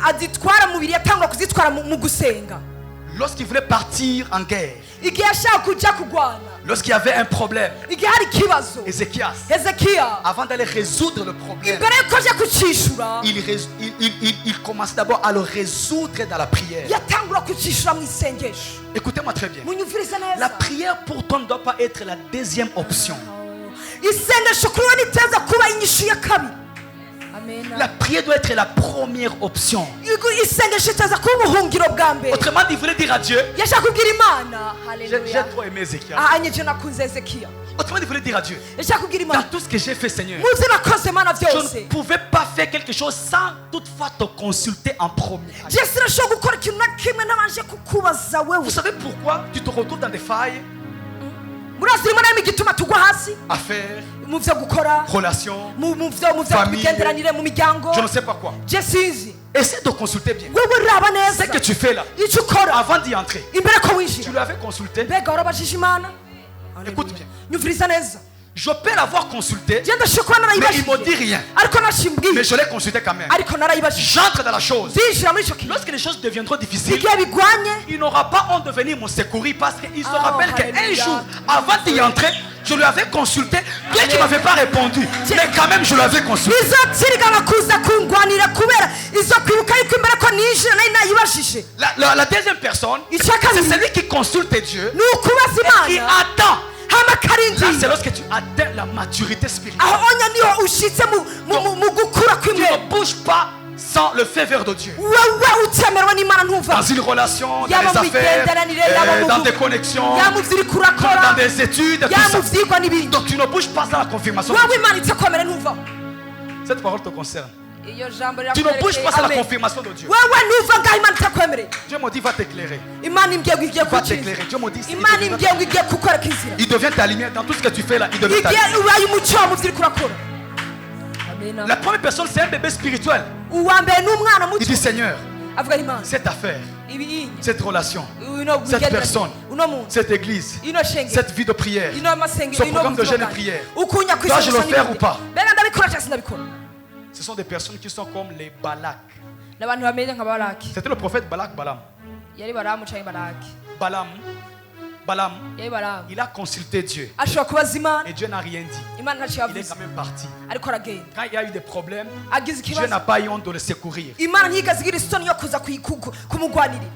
azitwara mu biri yatangwa kuzitwara mu gusenga. Lorsqu'il voulait partir en guerre, Igihe yashaka kujya kugwana. lorsqu'il y avait un problème, Igihe hari ikibazo. Ézéchias, Hezekiya avant d'aller résoudre le problème, imbere yuko ajya kucishura il commençait d'abord à le résoudre dans la prière. yatangura kucishura mu isengesho. Écoutez-moi très bien. Munyumvirize La neza. prière pour toi ne doit pas être la deuxième option. isengesho kuri we niteza kuba inyishu ya kabiri. La prière doit être la première option. isengesho iteza kuba ubuhungiro bwa mbere. Autrement dit, il voulait dire à Dieu. yashaka kubwira Imana. J'ai trop aimé Ézéchiel. Anje nakunze Ezekiya. Autrement dit, il voulait dire à Dieu. yashaka kubwira Dans Imana. tout ce que j'ai fait, Seigneur, muzi nakoze Mana je byose. ne pouvais pas faire quelque chose sans toutefois te consulter en premier. je sinashobora gukora ikintu na kimwe nabanje kukubaza wewe. Vous savez pourquoi tu te retrouves dans des failles? murazi rimwe na rimwe igituma tugwa hasi Affaires, mu vyo gukora, relations, mu vyo famille, kugenderanire mu miryango. je ne sais pas quoi. je sinzi. Essaie de consulter bien. wewe raba neza Ce que tu fais là, icyo ukora avant d'y entrer, imbere ko tu winjira. l'avais consulté. mbega warabajije Imana? Écoute bien. nyumviriza neza. Je peux l'avoir consulté, je ndashobora mais il narayibajije me dit rien. ariko nashimbwiye. Mais je l'ai consulté quand même. ariko narayibajije. J'entre dans la chose. zinjira muri icyo kintu. Lorsque les choses deviendront difficiles, igihe bigwanye il n'aura pas honte de venir me secourir parce qu'il se Oh, rappelle qu'un alléluia. jour, avant d'y entrer, je lui avais consulté. Bien qu'il ne m'avait pas répondu, mais quand même je l'avais consulté. izotsirigana kuza kungwanira kubera izo kwibuka yuko imbere ko ninjira nari nayibajije. La deuxième personne, c'est celui qui consulte Dieu ni ukubaza et qui Imana attend. hama Là, karindwi. c'est lorsque tu atteins la maturité spirituelle. aho onya niho ushitse mu gukura Tu kw'imwe. ne bouges pas sans le faveur de Dieu. wewe utemerwa n'Imana ntuva. Dans une relation, dans Yaba les mu affaires, migenderanire, yaba mu dans des connexions, ya mu vyo uriko dans urakora, des études, tout ya mu ça. vyigwa n'ibindi. Donc tu ne bouges pas sans la confirmation de wewe Dieu. Imana itakwemera ntuva. Cette parole te concerne. iyo jambo Tu ne bouges pas sans la Amen. confirmation de Dieu. wewe ntuva ngaho Imana itakwemereye. Dieu me dit, va t'éclairer. Imana imbwiye ngo igiye Va kukiza. t'éclairer. Dieu me dit, Imana imbwiye ngo igiye kukwereka inzira. il devient ta lumière. Dans tout ce que tu fais là, il devient ta igihe lumière. ubaye umuco mu vyo uriko urakora. Amen. La première personne, c'est un bébé spirituel. uwa mbere ni umwana Il muto dit, Seigneur, avuga Imana cette affaire, ibinyi cette relation, uno cette bugendera personne, uno muntu cette église, ino shenge cette vie de prière, ino masenge ce programme de jeûne et prière, ukunya dois-je le faire ou pas? bega ndabikora cyangwa sinabikora. ce sont des personnes qui sont comme les Balak. n'abantu bameze nka Balaki. C'était le prophète Balak, Balaam. yari Balamu cyangwa Balaki. Balaam, yari Balamu il a consulté Dieu. ashobora kubaza Imana, Et Dieu n'a rien dit. Imana ntacyo Il est yavuze quand même parti. ariko aragenda. Quand il y a eu des problèmes, agize Dieu ikibazo n'a pas eu honte de le secourir. Imana ntiyigeze igira isoni yo kuza kumugwanirira.